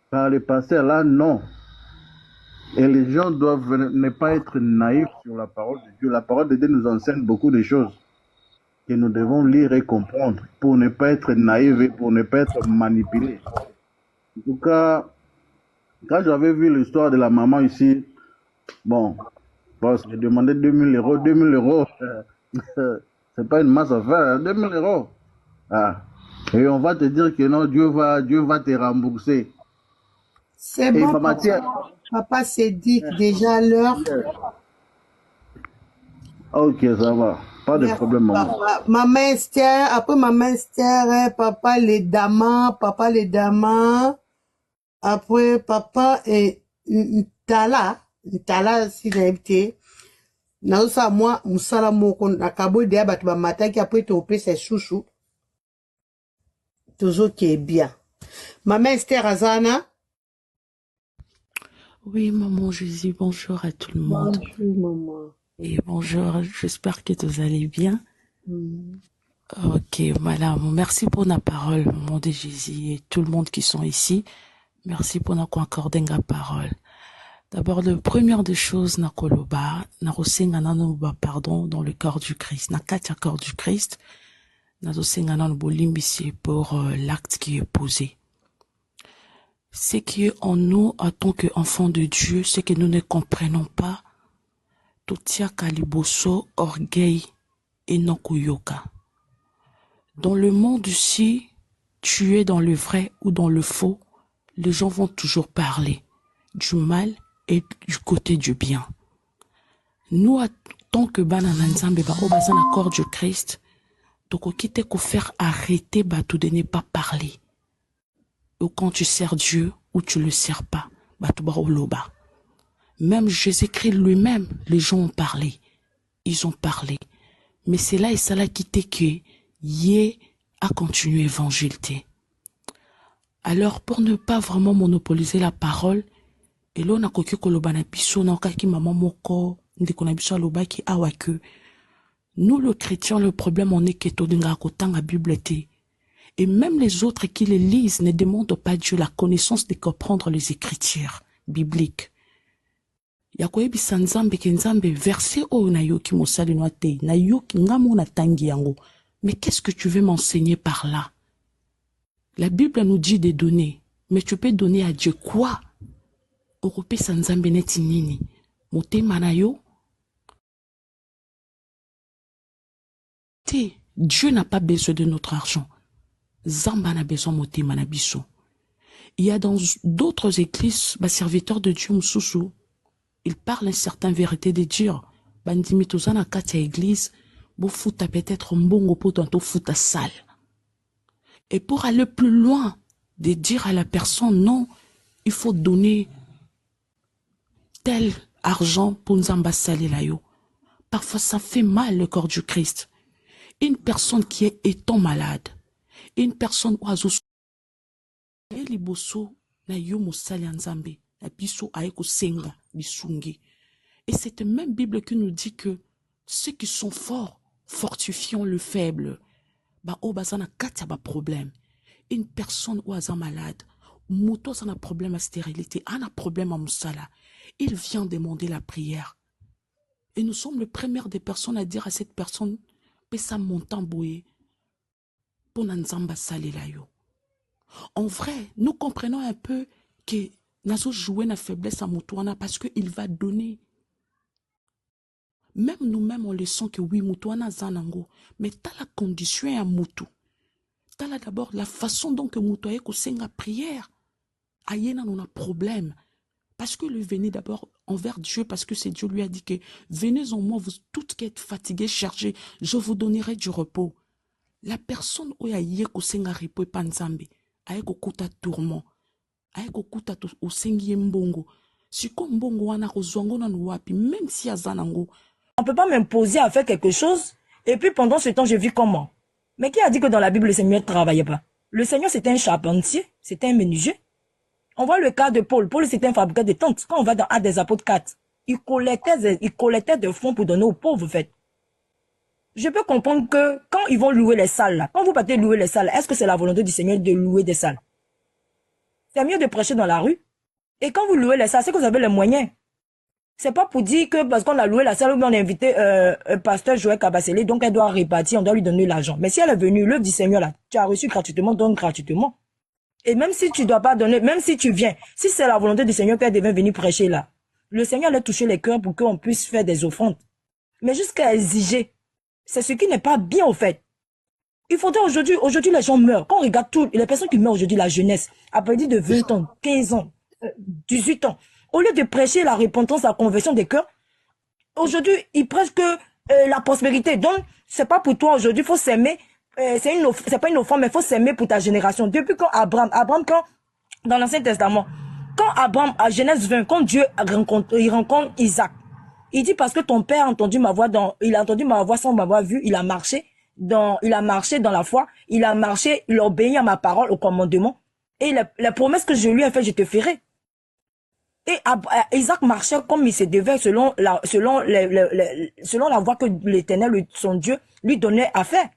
par les pasteurs, là, non. Et les gens doivent ne pas être naïfs sur la parole de Dieu. La parole de Dieu nous enseigne beaucoup de choses. que nous devons lire et comprendre pour ne pas être naïfs et pour ne pas être manipulés. En tout cas, quand j'avais vu l'histoire de la maman ici, bon, j'ai demandé 2000 euros. 2000 euros, c'est pas une masse à faire, 2000 euros. Ah. Et on va te dire que non, Dieu va te rembourser. C'est bon, papa Cédric, déjà l'heure. Ok, ça va. Pas de problème, maman. Maman Esther, après maman Esther, papa les damas, après papa et Ntala s'il a été. Nausa moi, musala moko, nakabo de abatu ba mataki après te opé ses chouchou. Toujours qui est bien. Maman Esther Azana. Oui, maman Jésus, bonjour à tout le monde. Bonjour, maman. Et bonjour, j'espère que vous allez bien. Ok, voilà, merci pour la parole, maman de Jésus, et tout le monde qui sont ici. Merci pour nous accorder la parole. D'abord, la première des choses, na koloba, na rosenga na pardon dans le corps du Christ, na katia corps du Christ, na rosenga na bolimbisi pour l'acte qui est posé. Ce qui est en nous, en tant qu'enfants de Dieu, c'est que nous ne comprenons pas Totia Kaliboso, orgueil et Nokuyoka. Dans le monde ici, tu es dans le vrai ou dans le faux, les gens vont toujours parler du mal et du côté du bien. Nous, en tant que Banana Nzambe, au bazan accord du Christ, donc quitter qu'on faire arrêter tout de ne pas parler. Ou quand tu sers Dieu ou tu le sers pas, loba. Même Jésus-Christ lui-même, les gens ont parlé. Ils ont parlé. Mais c'est là et ça l'a quitté que Yé a continué l'évangile. Alors, pour ne pas vraiment monopoliser la parole, et là, on a coquille koloba na biso, na kaki maman moko, ndeko na biso aloba ki awa que nous, le chrétien, le problème, on est que to dinga kotanga Bible te. Et même les autres qui les lisent ne demandent pas Dieu la connaissance de comprendre les écritures bibliques. Yakoyebi sanzambe kenzambe verset o na yoki mosali no te na yoki ngamo na tangi yango. Mais qu'est-ce que tu veux m'enseigner par là? La Bible nous dit de donner, mais tu peux donner à Dieu quoi? Orope sanzambe neti nini? Motema na yo? Dieu n'a pas besoin de notre argent. Zamba n'a besoin motema na biso. Il y a dans d'autres églises, serviteurs de Dieu msusu, ils parlent une certaine vérité de Dieu. Bandimitoza na katia église, bo futa peut-être mbongo po tanto futa sale. Et pour aller plus loin, de dire à la personne non, il faut donner tel argent pour nzamba sale la yo. Parfois ça fait mal le corps du Christ. Une personne qui est étant malade, une personne oiseau liboso na yo mosali nzambe na biso aeko senga bisungi. Et cette même Bible qui nous dit que ceux qui sont forts fortifiant le faible. Bazana katia ba problème. Une personne ou aza malade, moto ça a problème à stérilité, a problème à moussala. Il vient demander la prière. Et nous sommes les premières des personnes à dire à cette personne, pesa montant boye pour nanzamba salela yo. En vrai, nous comprenons un peu que nazo jouer na faiblesse à Moutouana parce qu'il va donner. Même nous-mêmes, on le sent que oui, Moutouana zanango, mais t'as la condition à Moutou. T'as là d'abord la façon dont que Moutouaye kosenga prière. Ayena on a problème. Parce que le venez d'abord envers Dieu, parce que c'est Dieu lui a dit que venez en moi, vous toutes qui êtes fatigués, chargés, je vous donnerai du repos. La personne où yaye kosenga repos et panzambe, aye kokuta tourment, aye kokuta osengi mbongo. Si comme mbongo wana kozwango na wapi, même si azanango. On ne peut pas m'imposer à faire quelque chose, et puis pendant ce temps, je vis comment? Mais qui a dit que dans la Bible, le Seigneur ne travaillait pas? Le Seigneur, c'était un charpentier, c'était un menuisier. On voit le cas de Paul. Paul, c'était un fabricant de tentes. Quand on va dans Actes des Apôtres 4, il collectait des fonds pour donner aux pauvres, en fait. Je peux comprendre que quand ils vont louer les salles, là, quand vous partez louer les salles, est-ce que c'est la volonté du Seigneur de louer des salles? C'est mieux de prêcher dans la rue. Et quand vous louez les salles, c'est que vous avez les moyens. C'est pas pour dire que parce qu'on a loué la salle, on a invité un pasteur Joël Kabasele, donc elle doit répartir, on doit lui donner l'argent. Mais si elle est venue, l'œuvre du Seigneur là, tu as reçu gratuitement, donne gratuitement. Et même si tu dois pas donner, même si tu viens, si c'est la volonté du Seigneur qu'elle devait venir prêcher là, le Seigneur allait toucher les cœurs pour qu'on puisse faire des offrandes. Mais jusqu'à exiger, c'est ce qui n'est pas bien au fait. Il faudrait aujourd'hui les gens meurent. Quand on regarde toutes les personnes qui meurent aujourd'hui, la jeunesse, à partir de 20 ans, 15 ans, 18 ans, au lieu de prêcher la repentance, la conversion des cœurs, aujourd'hui, ils prêchent que la prospérité. Donc, c'est pas pour toi aujourd'hui, il faut s'aimer. C'est pas une offrande, mais il faut s'aimer pour ta génération. Depuis quand Abraham, quand, dans l'Ancien Testament, quand Abraham, à Genèse 20, quand Dieu rencontre Isaac, il dit parce que ton père a entendu ma voix il a entendu ma voix sans m'avoir vu, il a marché dans la foi, il a marché, il a obéi à ma parole, au commandement, et la promesse que je lui ai faite, je te ferai. Et Isaac marchait comme il se devait selon la voie que l'Éternel, son Dieu, lui donnait à faire.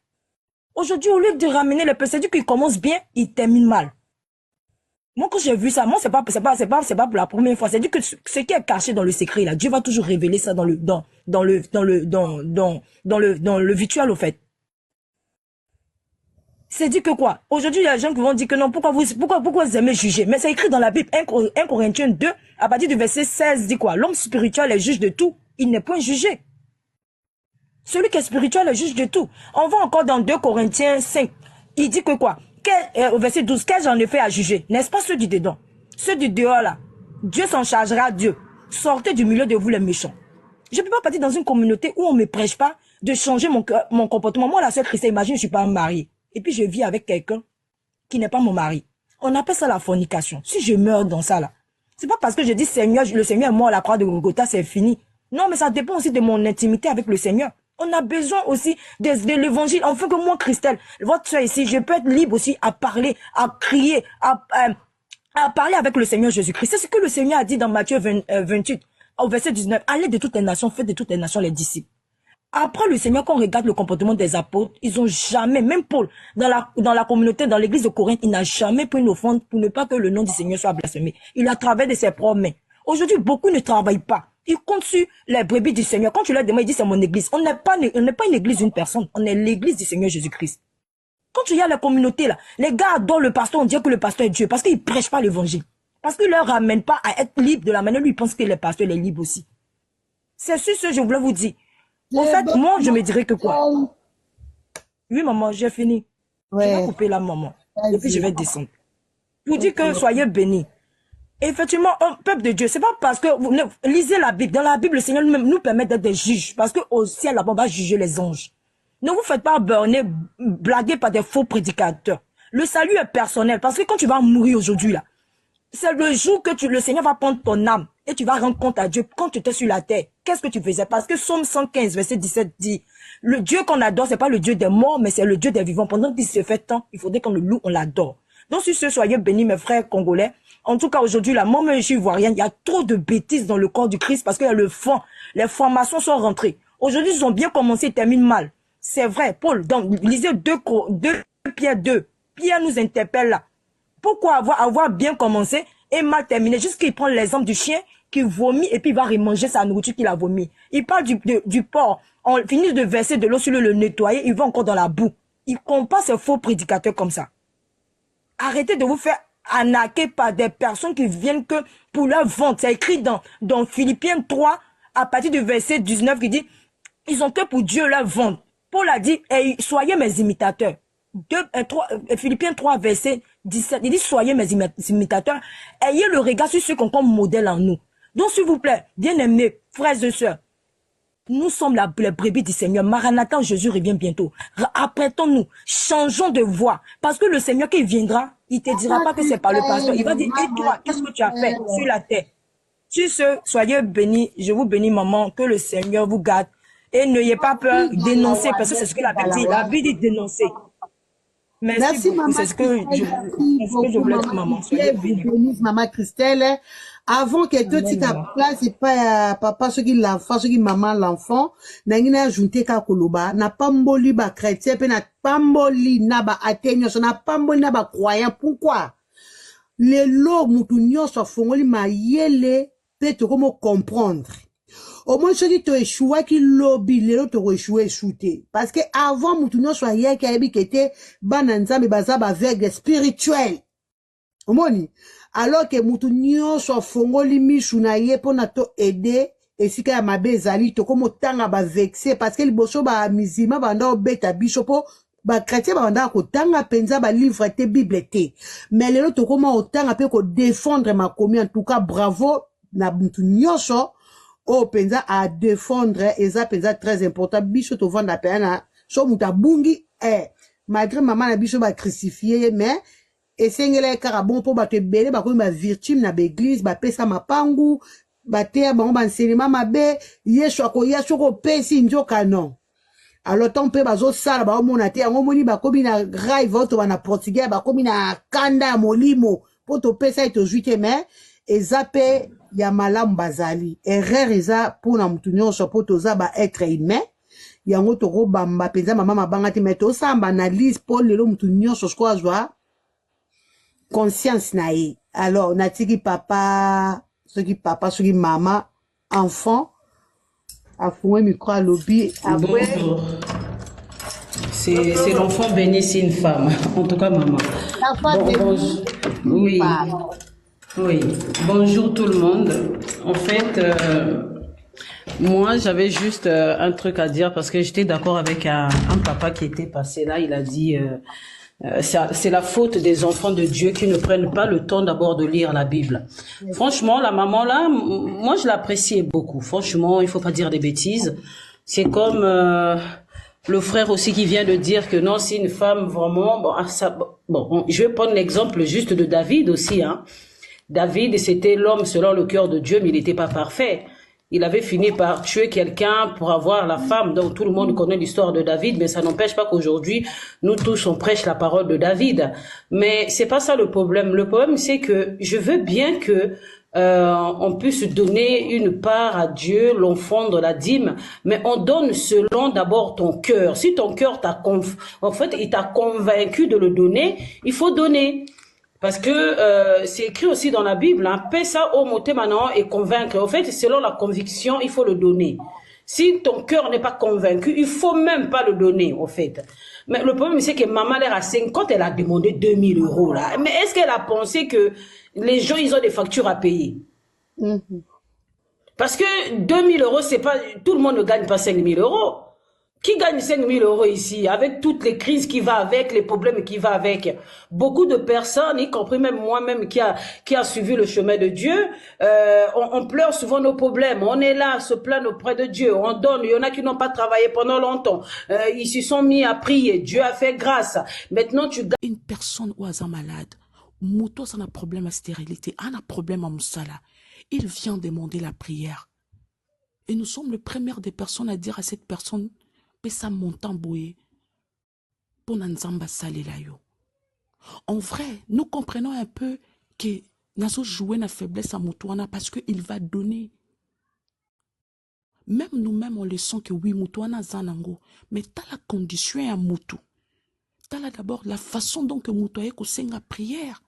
Aujourd'hui, au lieu de ramener le peuple, c'est dit qu'il commence bien, il termine mal. Moi, quand j'ai vu ça, moi, c'est pas pour la première fois. C'est dit que ce qui est caché dans le secret, là, Dieu va toujours révéler ça dans le virtuel, au fait. C'est dit que quoi? Aujourd'hui, il y a des gens qui vont dire que non, pourquoi vous aimez juger? Mais c'est écrit dans la Bible, 1 Corinthiens 2, à partir du verset 16, dit quoi? L'homme spirituel est juge de tout. Il n'est point jugé. Celui qui est spirituel est juge de tout. On va encore dans 2 Corinthiens 5. Il dit que quoi? Au verset 12, qu'ai-je en effet à juger? N'est-ce pas ceux du dedans? Ceux du dehors là. Dieu s'en chargera, Dieu. Sortez du milieu de vous les méchants. Je ne peux pas partir dans une communauté où on ne me prêche pas de changer mon comportement. Moi, la seule chrétienne, imagine, je ne suis pas mariée. Et puis je vis avec quelqu'un qui n'est pas mon mari. On appelle ça la fornication. Si je meurs dans ça là, c'est pas parce que je dis Seigneur, le Seigneur est mort à la croix de Golgotha, c'est fini. Non, mais ça dépend aussi de mon intimité avec le Seigneur. On a besoin aussi de l'évangile. Enfin que moi, Christelle, votre soeur ici, je peux être libre aussi à parler, à crier, à parler avec le Seigneur Jésus-Christ. C'est ce que le Seigneur a dit dans Matthieu 28, au verset 19. Allez de toutes les nations, faites de toutes les nations les disciples. Après le Seigneur, quand on regarde le comportement des apôtres, ils ont jamais, même Paul, dans la communauté, dans l'église de Corinthe, il n'a jamais pris une offrande pour ne pas que le nom du Seigneur soit blasphémé. Il a travaillé de ses propres mains. Aujourd'hui, beaucoup ne travaillent pas. Ils comptent sur les brebis du Seigneur. Quand tu leur demandes, ils disent c'est mon église. On n'est pas une église d'une personne. On est l'église du Seigneur Jésus-Christ. Quand tu y as la communauté là, les gars adorent le pasteur, on dit que le pasteur est Dieu parce qu'il ne prêche pas l'évangile. Parce qu'il ne leur ramène pas à être libre de la manière où ils pensent que le pasteur est libre aussi. C'est sur ce que je voulais vous dire. En fait, moi, je me dirais que quoi? Oui, maman, j'ai fini. Ouais. Je vais couper là, maman. Et puis je vais descendre. Pour dire que soyez bénis. Effectivement, un peuple de Dieu, c'est pas parce que vous lisez la Bible. Dans la Bible, le Seigneur nous permet d'être des juges. Parce qu'au ciel, là-bas, on va juger les anges. Ne vous faites pas burner, blaguer par des faux prédicateurs. Le salut est personnel. Parce que quand tu vas mourir aujourd'hui, là, c'est le jour que le Seigneur va prendre ton âme et tu vas rendre compte à Dieu quand tu étais sur la terre. Qu'est-ce que tu faisais? Parce que Psaume 115, verset 17 dit, le Dieu qu'on adore, c'est pas le Dieu des morts, mais c'est le Dieu des vivants. Pendant qu'il se fait tant, il faudrait qu'on le loue, on l'adore. Donc, sur ce, soyez bénis, mes frères congolais. En tout cas, aujourd'hui, là, moi, je suis ivoirienne. Il y a trop de bêtises dans le corps du Christ parce que le fond, les formations sont rentrées. Aujourd'hui, ils ont bien commencé, ils terminent mal. C'est vrai, Paul. Donc, lisez 2 Pierre 2. Pierre nous interpelle là. Pourquoi avoir bien commencé et mal terminé? Juste qu'il prend l'exemple du chien qui vomit et puis il va remanger sa nourriture qu'il a vomi. Il parle du porc. On finit de verser de l'eau sur le nettoyer, il va encore dans la boue. Il compare ces faux prédicateurs comme ça. Arrêtez de vous faire arnaquer par des personnes qui viennent que pour leur vente. C'est écrit dans Philippiens 3, à partir du verset 19, qui dit, ils ont que pour Dieu leur vente. Paul a dit, hey, soyez mes imitateurs. Philippiens 3, verset 17, il dit, soyez mes imitateurs. Ayez le regard sur ceux qui ont comme modèle en nous. Donc, s'il vous plaît, bien-aimés, frères et sœurs, nous sommes les brebis du Seigneur. Maranatha, Jésus revient bientôt. Apprêtons-nous, changeons de voie. Parce que le Seigneur qui viendra, il te dira pas que c'est par le pasteur. Il va dire, et toi, qu'est-ce que tu as fait sur la terre? Sur ce, soyez bénis. Je vous bénis, maman, que le Seigneur vous garde. Et n'ayez pas peur, dénoncer, parce que c'est ce que la Bible dit. La Bible dit dénoncer. Merci maman. C'est ce que je voulais dire, maman. Soyez bénis, maman Christelle. Avant que tout tu place et pas papa ce qui l'enfant ce qui maman l'enfant n'angina ajouter ka koloba na pamboli ba chrétien pe na pamboli na ba atenyo so na pamboli na ba croyant. Pourquoi les lots mutu nyonso fongoli mayele peut comment comprendre Au moins, ceux qui t'ont échoué, qui lobby, les autres ont échoué, shooté. Parce que avant, moutounio soit hier, qui a été bananza, mais bazab avec spirituel. Au moins, alors que moutounio soit fongoli michunaye pour nato aider, et si kaya mabe ezali, to comme tanga ba vexé, parce que les bosso ba mizima, banda obeta bishopo, ba chrétien banda ko tanga penza ba livre te bible te. Mais les autres comment autant pe ko défendre ma commis, en tout cas, bravo, na moutounio so, oh, penza à défendre, et ça penza très important. Bicho to vendre la peine, so muta bungi, malgré maman na bicho ba crucifié, mais, et sengele karabon po ba te bele, ba ko ma virtue na l'église, ba pesa ma pangu, ba te ba on enseignement ma be, yesho ko pesi njoka non. Alors tant pe bazo sala ba mona te, ngo moni ba komi na rai voto ba na portugais, ba komi na kanda molimo, po to pesa et to juite mais, et zape ya malamu bazali erreur eza pour na mutu nyonso po toza ba être humain yango toko bamba penza mama mabanga te mais tosamba analyse pour lelo mutu nyonso sko azwa conscience na ye. Alors natiki papa soki mama enfant a foué micro à lobby après c'est l'enfant béni, c'est une femme en tout cas maman. Oui. Oui, bonjour tout le monde. En fait, moi j'avais juste un truc à dire parce que j'étais d'accord avec un papa qui était passé là. Il a dit c'est la faute des enfants de Dieu qui ne prennent pas le temps d'abord de lire la Bible. Franchement, la maman là, moi je l'appréciais beaucoup. Franchement, il faut pas dire des bêtises. C'est comme le frère aussi qui vient de dire que non, c'est une femme vraiment. Bon, je vais prendre l'exemple juste de David aussi, hein. David, c'était l'homme selon le cœur de Dieu, mais il n'était pas parfait. Il avait fini par tuer quelqu'un pour avoir la femme. Donc tout le monde connaît l'histoire de David, mais ça n'empêche pas qu'aujourd'hui, nous tous, on prêche la parole de David. Mais c'est pas ça le problème. Le problème, c'est que je veux bien que on puisse donner une part à Dieu, l'offrande, la dîme, mais on donne selon d'abord ton cœur. Si ton cœur il t'a convaincu de le donner, il faut donner. Parce que c'est écrit aussi dans la Bible, hein, pesa au moté maintenant et convaincre. En fait, selon la conviction, il faut le donner. Si ton cœur n'est pas convaincu, il faut même pas le donner, en fait. Mais le problème, c'est que maman, elle a 5, quand elle a demandé 2000 € là, mais est-ce qu'elle a pensé que les gens, ils ont des factures à payer? Parce que 2000 €, c'est pas, tout le monde ne gagne pas 5000 €. Qui gagne 5000 € ici, avec toutes les crises qui va avec, les problèmes qui va avec? Beaucoup de personnes, y compris même moi-même qui a suivi le chemin de Dieu, on pleure souvent nos problèmes. On est là, se plaindre auprès de Dieu. On donne. Il y en a qui n'ont pas travaillé pendant longtemps. Ils se sont mis à prier. Dieu a fait grâce. Maintenant, tu gagnes. Une personne ou un malade, Mouto, ça a un problème à stérilité, a un problème à Moussala. Il vient demander la prière. Et nous sommes les premières des personnes à dire à cette personne, ça montant boué pour n'anzamba salela yo. En vrai, nous comprenons un peu que nazo jouer na faiblesse à Moutouana parce qu'il va donner. Même nous-mêmes, on le sent que oui, Moutouana zanango, mais t'as la condition à Moutou. T'as là d'abord la façon dont que Moutouaye ko senga prière.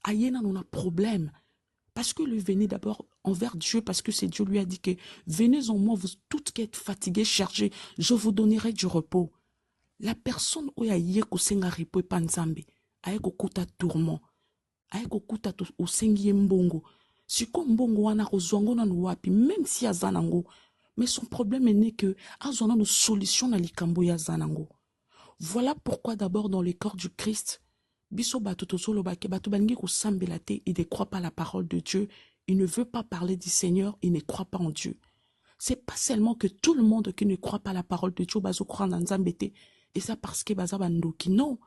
Ayena non a problème. Parce que lui venez d'abord envers Dieu, parce que c'est Dieu lui a dit que venez en moi, vous toutes qui êtes fatigués, chargés, je vous donnerai du repos. La personne où il y a un repos et pas nzambe, a kuta tourment, a kuta au sengi mbongo. Si comme mbongo wana kozwango na wapi, même si a zanango, mais son problème est né que a zona une solution na likambo ya zanango. Voilà pourquoi d'abord dans le corps du Christ, biso bato tozolo bake bato bangi ko sambelate, il ne croit pas à la parole de Dieu, il ne veut pas parler du Seigneur, il ne croit pas en Dieu. C'est pas seulement que tout le monde qui ne croit pas à la parole de Dieu bazo croit en Nzambete et ça parce que baza bandoki. Non,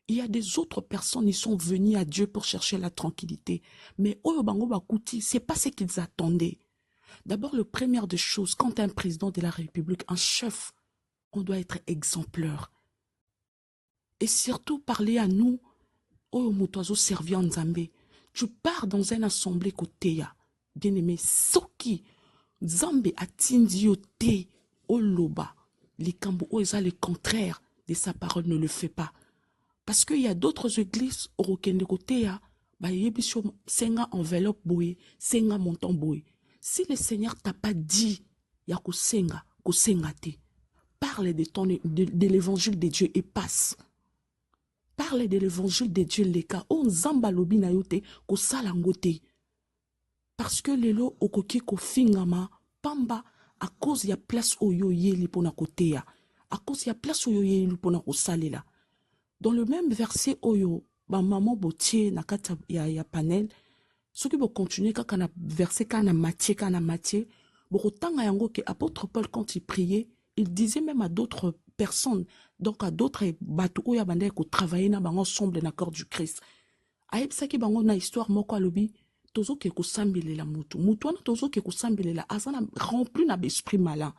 il y a des autres personnes, ils sont venus à Dieu pour chercher la tranquillité, mais oyo bango bakuti, c'est pas ce qu'ils attendaient. D'abord, le premier des choses, quand un président de la République, un chef, on doit être exemplaire. Et surtout parler à nous. Oh, motoiseau servi en Nzambé. Tu pars dans une assemblée côté, bien-aimé, Soki, Nzambé a tindio te, o loba, les kambo, le contraire de sa parole ne le fait pas. Parce qu'il y a d'autres églises, au Rokende côté, bah, senga enveloppe boye, senga montant boye. Si le Seigneur t'a pas dit ya kosenga te. Parle de l'évangile de Dieu et passe. Parle de l'évangile de Dieu les cas. On zamba lobi na yote ko salangote. Parce que lelo okoki ko fingama pamba à cause ya place oyo yeli pona koteya. À cause ya place oyo yeli pona kosalela. Dans le même verset oyo ba maman botier na kata ya panel, ce qui va continuer kaka na verset kana Matthieu, bokotanga yango ke apôtre Paul quand il priait, il disait même à d'autres personnes, donc à d'autres bato oya bande ko travailler na bango ensemble na corps du Christ. Aebsaki bango na histoire moko alobi tozo ke ko sambelela mutu wana tozo ke ko sambelela azana rempli na l'esprit malin.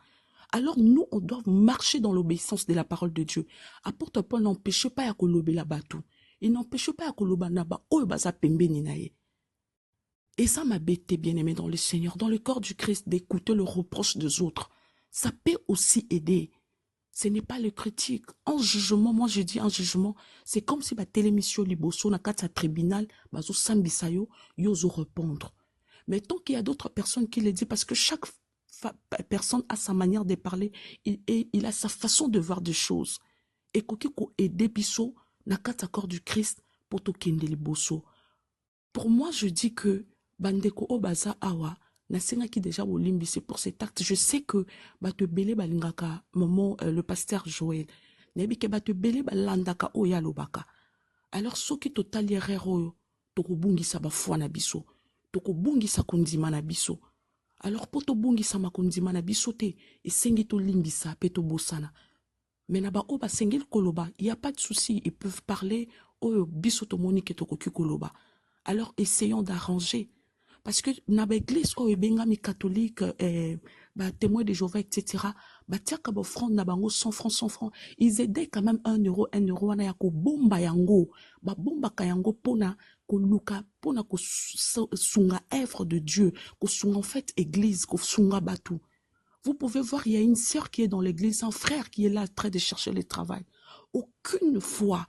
Alors nous on doit marcher dans l'obéissance de la parole de Dieu. Apôtre Paul n'empêchait pas ya kolobe la bato. Il n'empêchait pas ya koloba na ba oyo baza pembeni na ye. Et ça m'a bêté, bien-aimé dans le Seigneur, dans le corps du Christ, d'écouter le reproche des autres. Ça peut aussi aider. Ce n'est pas le critique. En jugement, moi je dis en jugement, c'est comme si la télémission liboso na kata tribunal, bazo sambisayo, yozo répondre. Mais tant qu'il y a d'autres personnes qui le disent, parce que chaque personne a sa manière de parler, il a sa façon de voir des choses. Et koki ko aider biso na kata corps du Christ pour to kende liboso. Pour moi, je dis que bandeko obaza awa nasenga ki déjà olimbi c'est pour cet acte. Je sais que bato belé balingaka maman le pasteur Joël nebi ke bato belé balandaka oya lobaka. Alors soki total yerero tokobungisa ba foi na biso tokobungisa kondima na biso. Alors po tobungisa makondima na biso te esengi to limbisa pe to bosana. Mais na ba oba sengel koloba, il y a pas de souci, ils peuvent parler oyo biso to monique to koki koloba. Alors essayons d'arranger. Parce que dans l'église, bengami catholique, témoins de Jéhovah, etc., tiaka ba franc na bango 100 francs, ils aidaient quand même 1 euro, wana ya ko bomba yango, ba bomba ka yango pona ko luka, pona ko sunga œuvre de Dieu, ko sunga en fait église, ko sunga batou. Vous pouvez voir, il y a une sœur qui est dans l'église, un frère qui est là en train de chercher le travail. Aucune fois,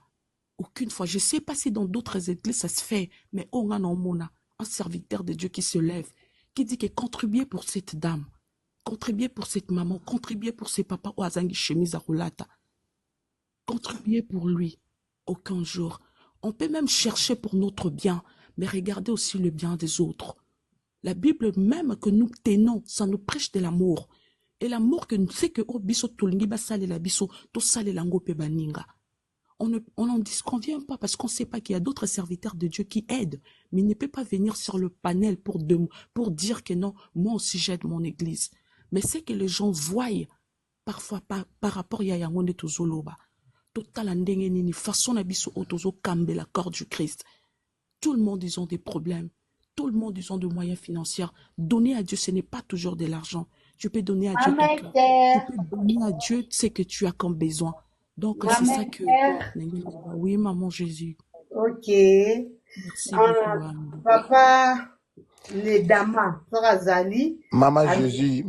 je ne sais pas si dans d'autres églises ça se fait, mais on a un serviteur de Dieu qui se lève, qui dit que contribuez pour cette dame, contribuez pour cette maman, contribuez pour ses papas ou azangi chemise à roulata, contribuez pour lui. Aucun jour. On peut même chercher pour notre bien, mais regardez aussi le bien des autres. La Bible même que nous tenons, ça nous prêche de l'amour. Et l'amour que nous sait que oh biso tolingi ba sale la biso to sale lango pe baninga. On n'en disconvient pas parce qu'on ne sait pas qu'il y a d'autres serviteurs de Dieu qui aident. Mais il ne peut pas venir sur le panel pour dire que non, moi aussi j'aide mon église. Mais c'est que les gens voient parfois par rapport à Yangonde Tozoloba. Total ni façon nabiso otozo kambe la corps du Christ. Tout le monde, ils ont des problèmes. Tout le monde, ils ont des moyens financiers. Donner à Dieu, ce n'est pas toujours de l'argent. Tu peux donner à Dieu ton cœur. Tu peux donner à Dieu ce que tu as comme besoin. Donc, c'est ça que... Oui, maman Jésus. Ok. Merci beaucoup. Papa, les damas, Zali. Maman Jésus,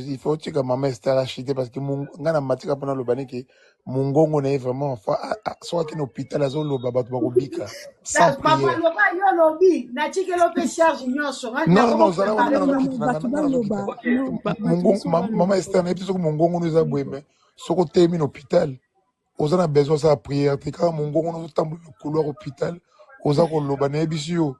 il faut que maman Esther a acheté parce que mon gars n'a matika pendant le bané que mon gongo n'est vraiment soit qu'il est hôpital à zone le baba tu vas bika sans prière. Non, ça va maman Esther n'est plus que mon gongo nous a boué mais ce qu'on termine hôpital. On a besoin de sa prière. T'es quand mon gongo nous tombe le couloir hôpital. On a qu'on l'obane bisio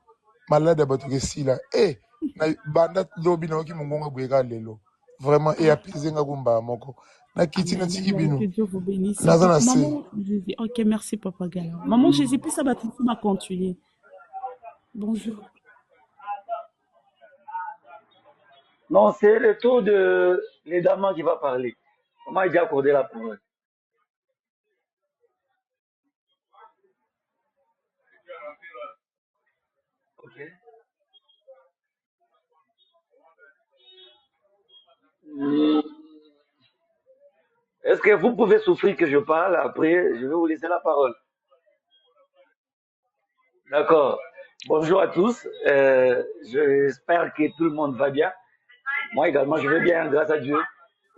malade à battre ici là. Eh, na banda lobi na oki mon gongo bouéga lelo. Vraiment et apaiser nga gumba moko. Na kiti na tiki bino. Que Dieu vous bénisse. Maman Jésus. Ok, merci Papa Gala. Maman Jésus, puis ça va continuer. Bonjour. Non, c'est le tour de les dames qui va parler. Comment il a accordé la parole? Ok. Est-ce que vous pouvez souffrir que je parle? Après, je vais vous laisser la parole. D'accord. Bonjour à tous. J'espère que tout le monde va bien. Moi également, je vais bien, grâce à Dieu.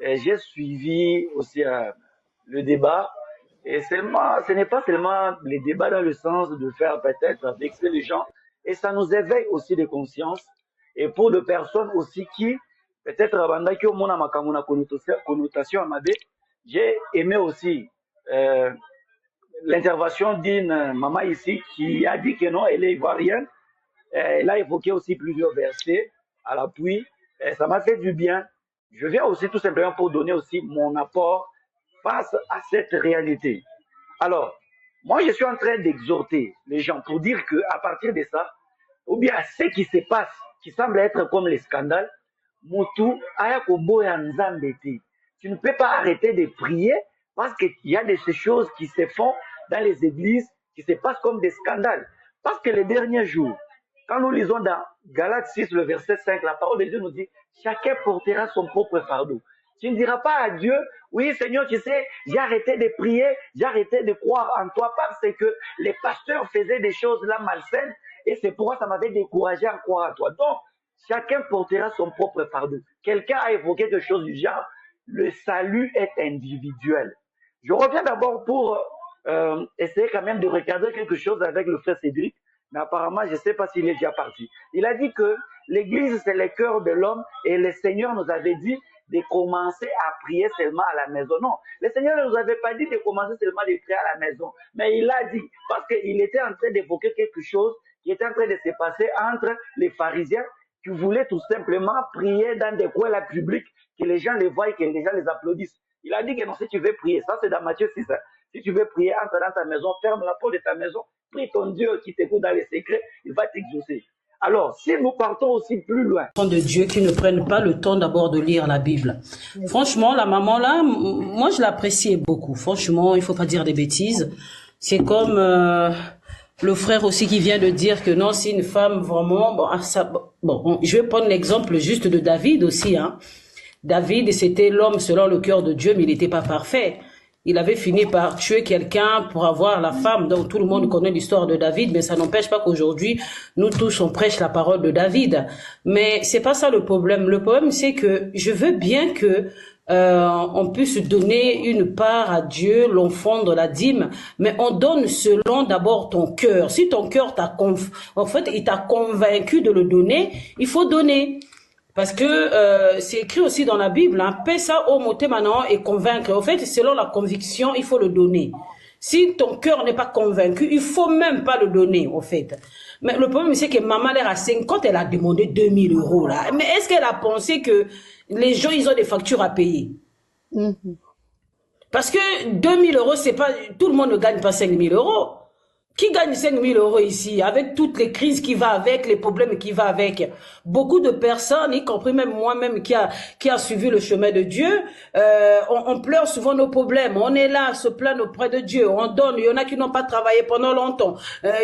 J'ai suivi aussi le débat. Et ce n'est pas seulement les débats dans le sens de faire peut-être vexer les gens. Et ça nous éveille aussi des consciences. Et pour des personnes aussi qui peut-être bandaki au mona makamuna connotation à Mabé. J'ai aimé aussi l'intervention d'une maman ici qui a dit que non, elle est ivoirienne. Elle a évoqué aussi plusieurs versets à l'appui. Ça m'a fait du bien. Je viens aussi tout simplement pour donner aussi mon apport face à cette réalité. Alors, moi, je suis en train d'exhorter les gens pour dire qu'à partir de ça, ou bien ce qui se passe, qui semble être comme les scandales, Moutou, tu ne peux pas arrêter de prier parce qu'il y a de ces choses qui se font dans les églises, qui se passent comme des scandales. Parce que les derniers jours, quand nous lisons dans Galates 6, le verset 5, la parole de Dieu nous dit, chacun portera son propre fardeau. Tu ne diras pas à Dieu, oui Seigneur, tu sais, j'ai arrêté de prier, j'ai arrêté de croire en toi parce que les pasteurs faisaient des choses là malsaines et c'est pourquoi ça m'avait découragé à croire à toi. Donc, chacun portera son propre fardeau. Quelqu'un a évoqué quelque chose du genre, le salut est individuel. Je reviens d'abord pour essayer quand même de regarder quelque chose avec le frère Cédric, mais apparemment, je ne sais pas s'il est déjà parti. Il a dit que l'église, c'est le cœur de l'homme et le Seigneur nous avait dit de commencer à prier seulement à la maison. Non, le Seigneur ne nous avait pas dit de commencer seulement à prier à la maison, mais il a dit, parce qu'il était en train d'évoquer quelque chose qui était en train de se passer entre les pharisiens qui voulaient tout simplement prier dans des coins publics, que les gens les voient et que les gens les applaudissent. Il a dit que non, si tu veux prier, ça c'est dans Matthieu 6, hein. Si tu veux prier, entre dans ta maison, ferme la porte de ta maison, prie ton Dieu qui t'écoute dans les secrets, il va t'exaucer. Alors, si nous partons aussi plus loin. De Dieu qui ne prennent pas le temps d'abord de lire la Bible. Franchement, la maman là, moi je l'appréciais beaucoup. Franchement, il faut pas dire des bêtises. C'est comme le frère aussi qui vient de dire que non, si une femme vraiment, je vais prendre l'exemple juste de David aussi, hein. David, c'était l'homme selon le cœur de Dieu, mais il n'était pas parfait. Il avait fini par tuer quelqu'un pour avoir la femme. Donc tout le monde connaît l'histoire de David, mais ça n'empêche pas qu'aujourd'hui, nous tous, on prêche la parole de David. Mais c'est pas ça le problème. Le problème, c'est que je veux bien que on puisse donner une part à Dieu, l'offrande, la dîme, mais on donne selon d'abord ton cœur. Si ton cœur il t'a convaincu de le donner, il faut donner. Parce que c'est écrit aussi dans la Bible, hein, pesa au moté maintenant et convaincre. En fait, selon la conviction, il faut le donner. Si ton cœur n'est pas convaincu, il faut même pas le donner, en fait. Mais le problème, c'est que maman, elle a 50, elle a demandé 2000 € là. Mais est-ce qu'elle a pensé que les gens, ils ont des factures à payer? Parce que 2000 €, c'est pas, tout le monde ne gagne pas 5000 €. Qui gagne 5000 € ici, avec toutes les crises qui va avec, les problèmes qui va avec? Beaucoup de personnes, y compris même moi-même qui a suivi le chemin de Dieu, on pleure souvent nos problèmes. On est là, se plaindre auprès de Dieu. On donne. Il y en a qui n'ont pas travaillé pendant longtemps.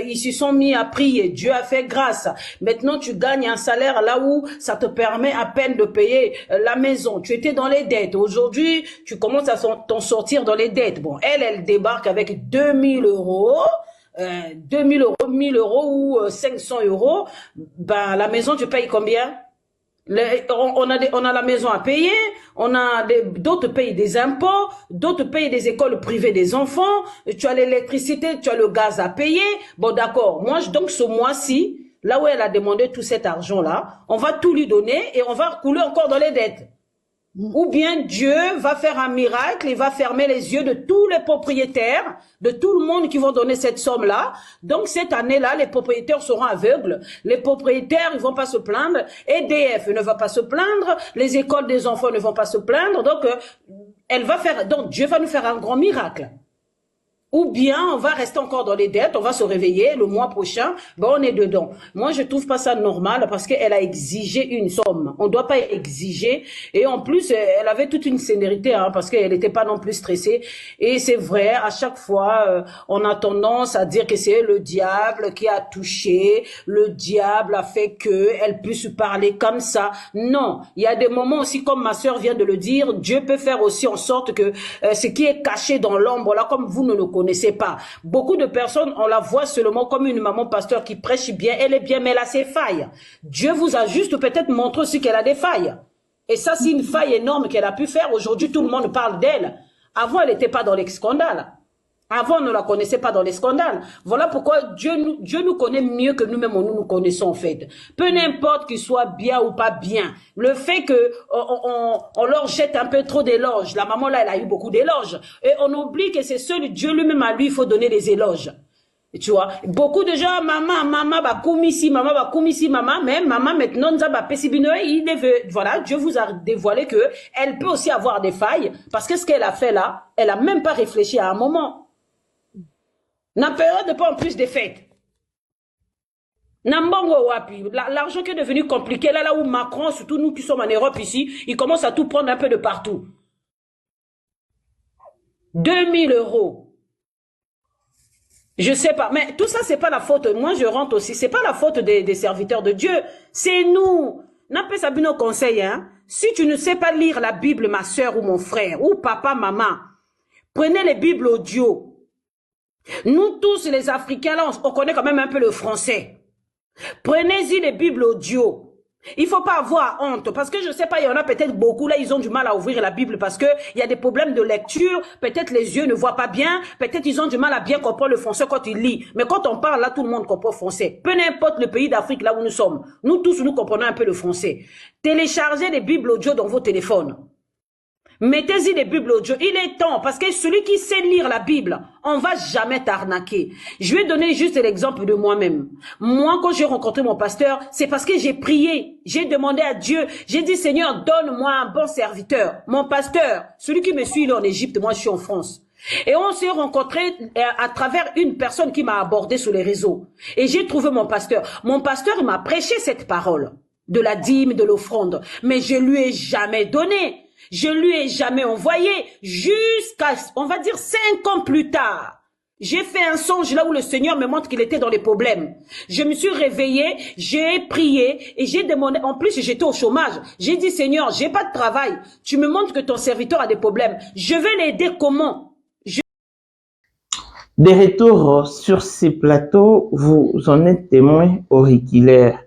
Ils se sont mis à prier. Dieu a fait grâce. Maintenant, tu gagnes un salaire là où ça te permet à peine de payer la maison. Tu étais dans les dettes. Aujourd'hui, tu commences à t'en sortir dans les dettes. Bon, elle débarque avec 2000 €. 2000 €, 1000 € ou 500 €, ben la maison tu payes combien? On a la maison à payer, d'autres payent des impôts, d'autres payent des écoles privées des enfants, tu as l'électricité, tu as le gaz à payer. Bon d'accord, moi donc ce mois-ci, là où elle a demandé tout cet argent-là, on va tout lui donner et on va couler encore dans les dettes. Ou bien Dieu va faire un miracle, il va fermer les yeux de tous les propriétaires, de tout le monde qui vont donner cette somme-là. Donc cette année-là, les propriétaires seront aveugles. Les propriétaires, ils vont pas se plaindre. EDF ne va pas se plaindre. Les écoles des enfants ne vont pas se plaindre. Donc donc Dieu va nous faire un grand miracle. Ou bien on va rester encore dans les dettes, on va se réveiller le mois prochain, ben on est dedans. Moi je trouve pas ça normal parce qu'elle a exigé une somme. On doit pas exiger et en plus elle avait toute une sénérité hein, parce qu'elle n'était pas non plus stressée. Et c'est vrai, à chaque fois on a tendance à dire que c'est le diable qui a touché, le diable a fait que elle puisse parler comme ça. Non, il y a des moments aussi comme ma sœur vient de le dire, Dieu peut faire aussi en sorte que ce qui est caché dans l'ombre là comme vous ne le connaissez pas. Beaucoup de personnes, on la voit seulement comme une maman pasteur qui prêche bien, elle est bien, mais elle a ses failles. Dieu vous a juste peut-être montré aussi qu'elle a des failles. Et ça, c'est une faille énorme qu'elle a pu faire. Aujourd'hui, tout le monde parle d'elle. Avant, elle n'était pas dans les scandales. Avant, on ne la connaissait pas dans les scandales. Voilà pourquoi Dieu nous connaît mieux que nous-mêmes, nous connaissons en fait. Peu importe qu'il soit bien ou pas bien. Le fait que on leur jette un peu trop d'éloges. La maman là, elle a eu beaucoup d'éloges. Et on oublie que c'est seul Dieu lui-même à lui, il faut donner les éloges. Tu vois, beaucoup de gens, maman, bah, koumisi, maman, mais maman, maintenant, voilà, Dieu vous a dévoilé que elle peut aussi avoir des failles, parce que ce qu'elle a fait là, elle a même pas réfléchi à un moment. N'a période de pas en plus des fêtes. Nambongo wapi, l'argent qui est devenu compliqué, là où Macron, surtout nous qui sommes en Europe ici, il commence à tout prendre un peu de partout. 2000 €. Je sais pas, mais tout ça, c'est pas la faute. Moi, je rentre aussi. C'est pas la faute des serviteurs de Dieu. C'est nous. N'a pas ça nos conseils, hein. Si tu ne sais pas lire la Bible, ma soeur ou mon frère, ou papa, maman, prenez les Bibles audio. Nous tous, les Africains, là, on connaît quand même un peu le français. Prenez-y les Bibles audio. Il faut pas avoir honte, parce que je sais pas, il y en a peut-être beaucoup, là, ils ont du mal à ouvrir la Bible parce que il y a des problèmes de lecture, peut-être les yeux ne voient pas bien, peut-être ils ont du mal à bien comprendre le français quand ils lisent. Mais quand on parle, là, tout le monde comprend le français. Peu importe le pays d'Afrique, là où nous sommes, nous tous, nous comprenons un peu le français. Téléchargez les Bibles audio dans vos téléphones. Mettez-y les Bibles audio. Il est temps, parce que celui qui sait lire la Bible, on va jamais t'arnaquer. Je vais donner juste l'exemple de moi-même. Moi, quand j'ai rencontré mon pasteur, c'est parce que j'ai prié. J'ai demandé à Dieu. J'ai dit, Seigneur, donne-moi un bon serviteur. Mon pasteur, celui qui me suit là en Égypte, moi je suis en France. Et on s'est rencontrés à travers une personne qui m'a abordé sur les réseaux. Et j'ai trouvé mon pasteur. Mon pasteur, il m'a prêché cette parole de la dîme, de l'offrande. Mais je lui ai jamais donné. Je lui ai jamais envoyé jusqu'à, on va dire, 5 ans plus tard. J'ai fait un songe là où le Seigneur me montre qu'il était dans les problèmes. Je me suis réveillée, j'ai prié et j'ai demandé, en plus j'étais au chômage. J'ai dit, Seigneur, j'ai pas de travail. Tu me montres que ton serviteur a des problèmes. Je vais l'aider comment? De retour sur ces plateaux, vous en êtes témoins auriculaires.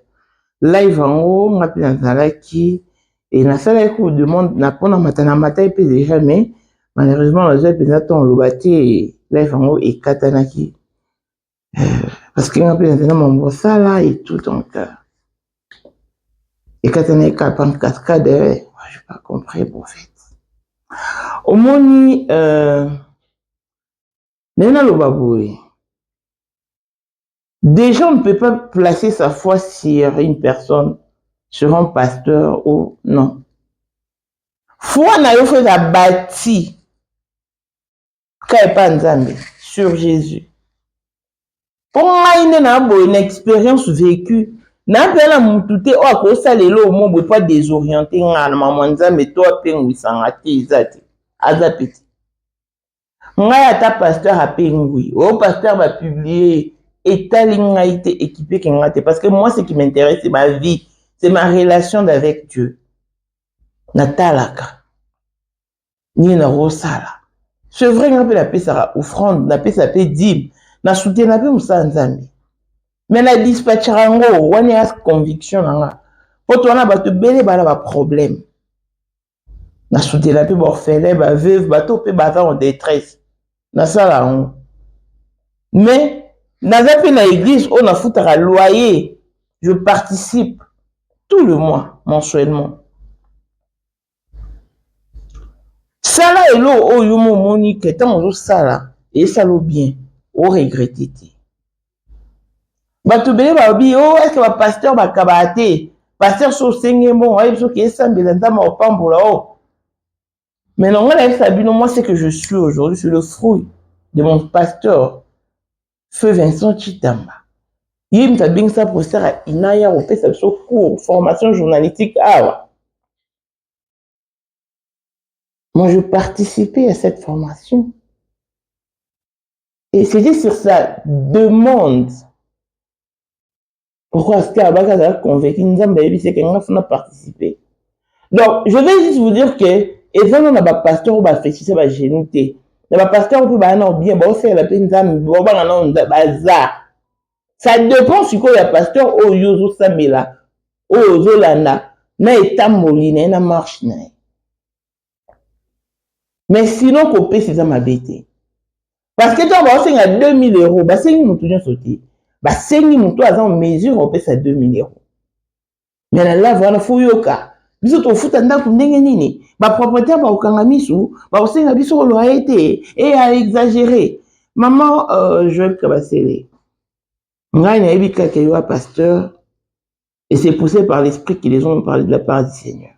Live en haut, on appelle qui et na sala ko demande na pona matana matai pe déjà mais malheureusement les autres peut-être on le batté live en haut et katanaki parce que on appelle maintenant mon sala et tout donc et katanaki en cascade je pas compris pour fait au moni nena lo baboui. Déjà on ne peut pas placer sa foi sur une personne, sur un pasteur ou non. Foi na yo fait la bâti sur Jésus. Pour moi, il y a une expérience vécue. Na pela mutute o akosa lelo mo bo pas désorienté ngana maman nzambe to pengu sangati izati azapiti. Ngaya ta pasteur a pengui. O pasteur va publier et talinga été équipé parce que moi ce qui m'intéresse c'est ma vie, c'est ma relation avec Dieu. Natalaka. Ni na rosala. C'est vrai qu'on peut l'appeler ça offrande, on peut s'appeler dîme, na soutien na pe musa nzambe. Mais la dispatcharango, on a conviction nanga. Pour toi na ba te belé ba na ba problème. Na soutien na pe ba orphelin, ba veuve, ba to pe ba en détresse. Na sala on. Mais na zapi na église on a foutu à loyer. Je participe tout le mois mensuellement. Sala elo oyo mo moni que tant on sala et ça lo bien au regretter. Bato bele ba bi oh est-ce que ba pasteur ba kabate pasteur so sengemo ay so ke sambela ndama opambola oh. Mais non la sabino moi c'est que je suis aujourd'hui, je suis le fruit de mon pasteur Feu Vincent Chitamba. Il m'a bien ça pour ça inaya au fait ça cours formation journalistique ah. Moi, je participais à cette formation. Et c'était sur sa demande. Pourquoi est-ce qu'Abaka a convaincu Nzambe c'est quelqu'un qui a participé. Donc, je vais juste vous dire que, et ça, on a un pasteur qui a fait ça, va géniter. Il y a un pasteur qui a bien, bon, c'est la peine bazar. Ça dépend si quoi il y a un pasteur au Yozo Samela, au Zolanda, na etamolina, na marche na. Mais sinon, copé, c'est ça ma bête. Parce que toi, bah, à 2000 euros, bah, c'est une mouton sauté. Bah, c'est une mouton à mesure, on paie ça 2000 euros. Mais là, voilà, faut yoka. Biso to futa ndako ndenge nini. Ba propriétaire ba okanga misu, ba osenga biso loyauté et à exagérer. Maman, Joël Kabasele. Ngai na yebi kaka yo pasteur et c'est poussé par l'esprit qui les ont parlé de la part du Seigneur.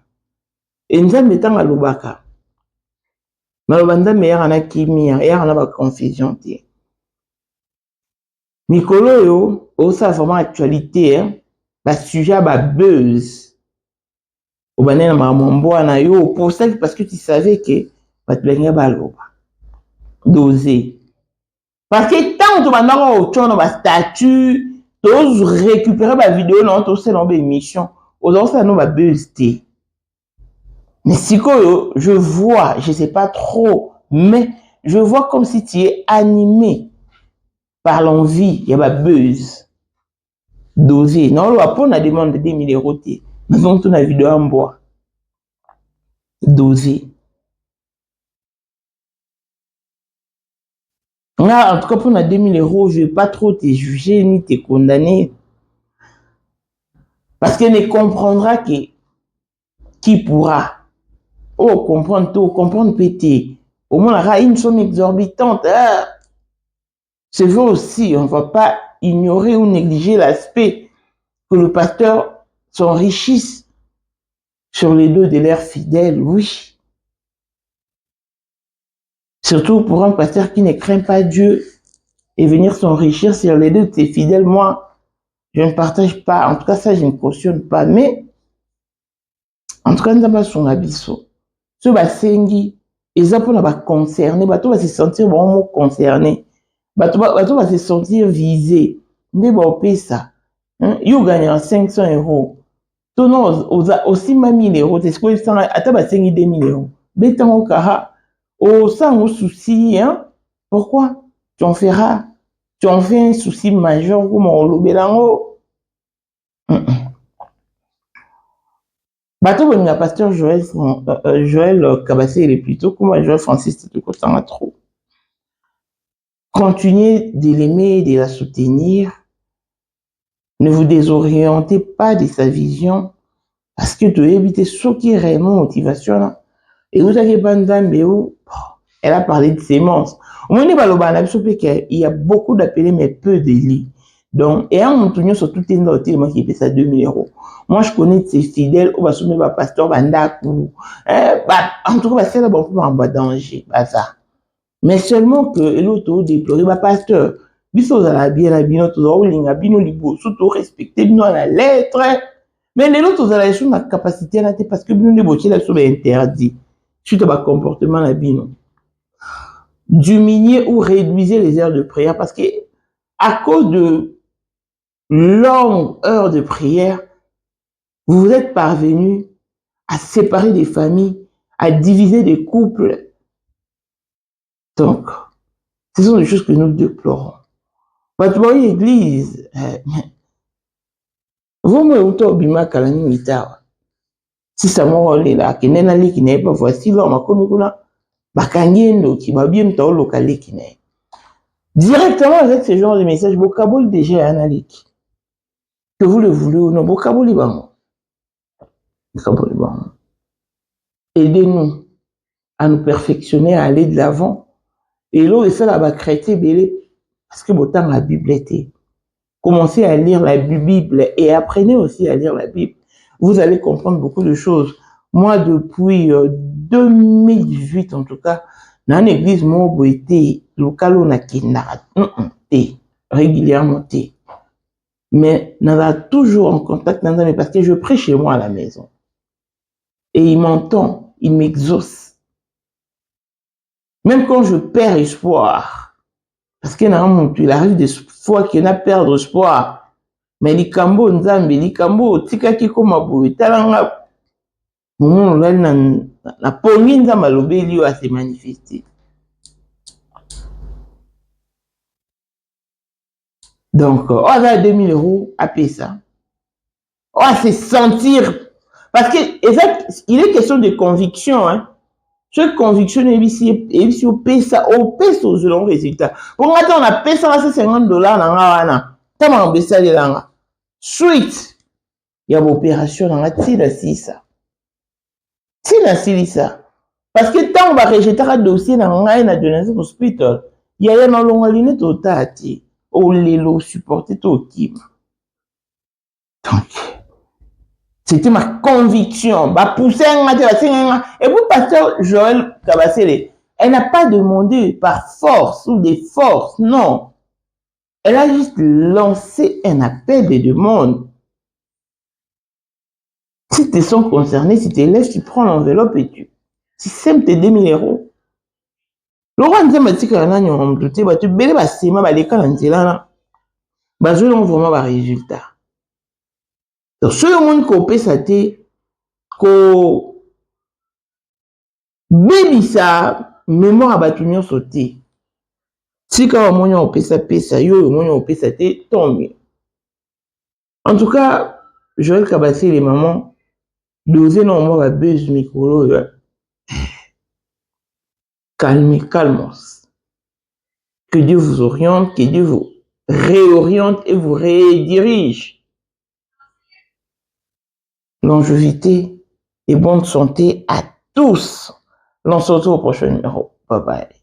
Et nous avons mettant à l'obaka. Malobanda meilleur en a kimia et en a ba confusion tie. Nicolo yo, ça vraiment actualité hein. Ba sujet ba buzz. Au banane ma mambo na yo pour ça parce que tu savais que ba tbenga ba loba. Doser. Parce que tant que tu vas au tourno ba statut, tu récupérer ma vidéo non tu sais dans émission. Aujourd'hui ça nous va buzz. Mais si je vois, je sais pas trop, mais je vois comme si tu es animé par l'envie, il y a ma buzz. Dosé. Non, on va pas la demande de 2000 euros. Nous avons toute la vidéo en bois. Dosé. Là, en tout cas, pour la 2000 euros, je ne vais pas trop te juger ni te condamner. Parce qu'elle ne comprendra que qui pourra. Oh, comprendre tout, comprendre péter. Au moins, il y a une somme exorbitante. Ah. C'est vrai aussi, on ne va pas ignorer ou négliger l'aspect que le pasteur s'enrichisse sur les dos de leurs fidèles, oui. Surtout pour un pasteur qui ne craint pas Dieu et venir s'enrichir sur les dos de ses fidèles, moi, je ne partage pas. En tout cas, ça, je ne cautionne pas. Mais, en tout cas, nous avons son abisso. Ce basengi, ils ont concerné, bateau va se sentir vraiment concerné. Bateau va se sentir visé. Mais bon, paye ça. Yo gagne 500 euros. Ton nom aussi 1000 euros. C'est ce que ça a été 2000 euros. Béton au cara. Au sans souci, hein. Pourquoi? Tu en feras. Tu en fais un souci majeur comme on le bélango. Bateau bon, pasteur Joël Kabassé, il est plutôt comme Joël Francis, tout ça trop. Continuez de l'aimer et de la soutenir. Ne vous désorientez pas de sa vision parce que tu évites ce qui est réellement motivation. Et vous avez pas elle a parlé de sémence. Au moins, il y a beaucoup d'appelés, mais peu de lits. Donc, et un montonnier sur tout les notes, moi qui paie ça 2000 euros. Moi, je connais de ces fidèles, on va soumettre ma pasteur, bandakou. En tout cas, c'est là, bon, pour en bas danger, ça. Mais seulement que l'autre déploré, ma pasteur, biso la bien la bino to linga bino libo surtout respecter bino la lettre. Mais les autres la sur la capacité là parce que bino libo là sur interdit. Suite à comportement la bino. Diminuer ou réduire les heures de prière parce que à cause de longues heures de prière, vous êtes parvenus à séparer des familles, à diviser des couples. Donc, ce sont des choses que nous déplorons. But boy église, vous me autobima kalani itawa. Si ça m'a là, qui n'est pas qui n'est pas voici là, ma communauté, bakangendo qui va bien m'tao localité qui n'est. Directement avec ce genre de message, Bokabol déjà analytique. Que vous le voulez ou non, Bokabol libango. Bokabol libango. Aidez-nous à nous perfectionner, à aller de l'avant. Et là, ça là va créer belé parce que autant la Bible était. Commencez à lire la Bible et apprenez aussi à lire la Bible. Vous allez comprendre beaucoup de choses. Moi, depuis 2018, en tout cas, dans l'église, moi, j'ai été local, on a régulièrement. Mais on a toujours en contact parce que je prie chez moi à la maison. Et il m'entend, il m'exauce. Même quand je perds espoir, parce qu'il arrive des fois qu'il y en a perdre espoir. Mais les cambo nzambe, les cambo tika ki koma boye talanga moment là na pongi nzamba lobeli a se manifester. Donc on a 2000 euros à payer ça. On va se sentir parce que il est question de conviction hein. Cette conviction est ici au pesa aux selon résultat. Pour moi, on a pesa $50 dans la tama mbesa de langa. Suite, il y a l'opération dans la tila sisa. Tila silisa. Parce que tant on va rejeter un dossier dans la Jonas Hospital, il y a un long ligne totati. Au lelo supporté au kim. Donc, c'était ma conviction. Et vous, pasteur Joël Kabasele, elle n'a pas demandé par force ou des forces, non. Elle a juste lancé un appel de demande. Si tu sont concernés, si tu es lèves, tu prends l'enveloppe et tu sèmes tes 2000 €. Le roi nous a dit que l'année on douté, tu bélé ba sema ba leka na nzela na. Ba zo long vraiment ba résultat. Donc ce monde ko pesa te ko bebisa mémoire à batunyo sauté. Si quand on a pesa yo on pesa te tombe. En tout cas, Joël Kabasele les mamans doser non moi ba buzz micro. Calmos. Que Dieu vous oriente, que Dieu vous réoriente et vous redirige. Longévité et bonne santé à tous. L'on se retrouve au prochain numéro. Bye bye.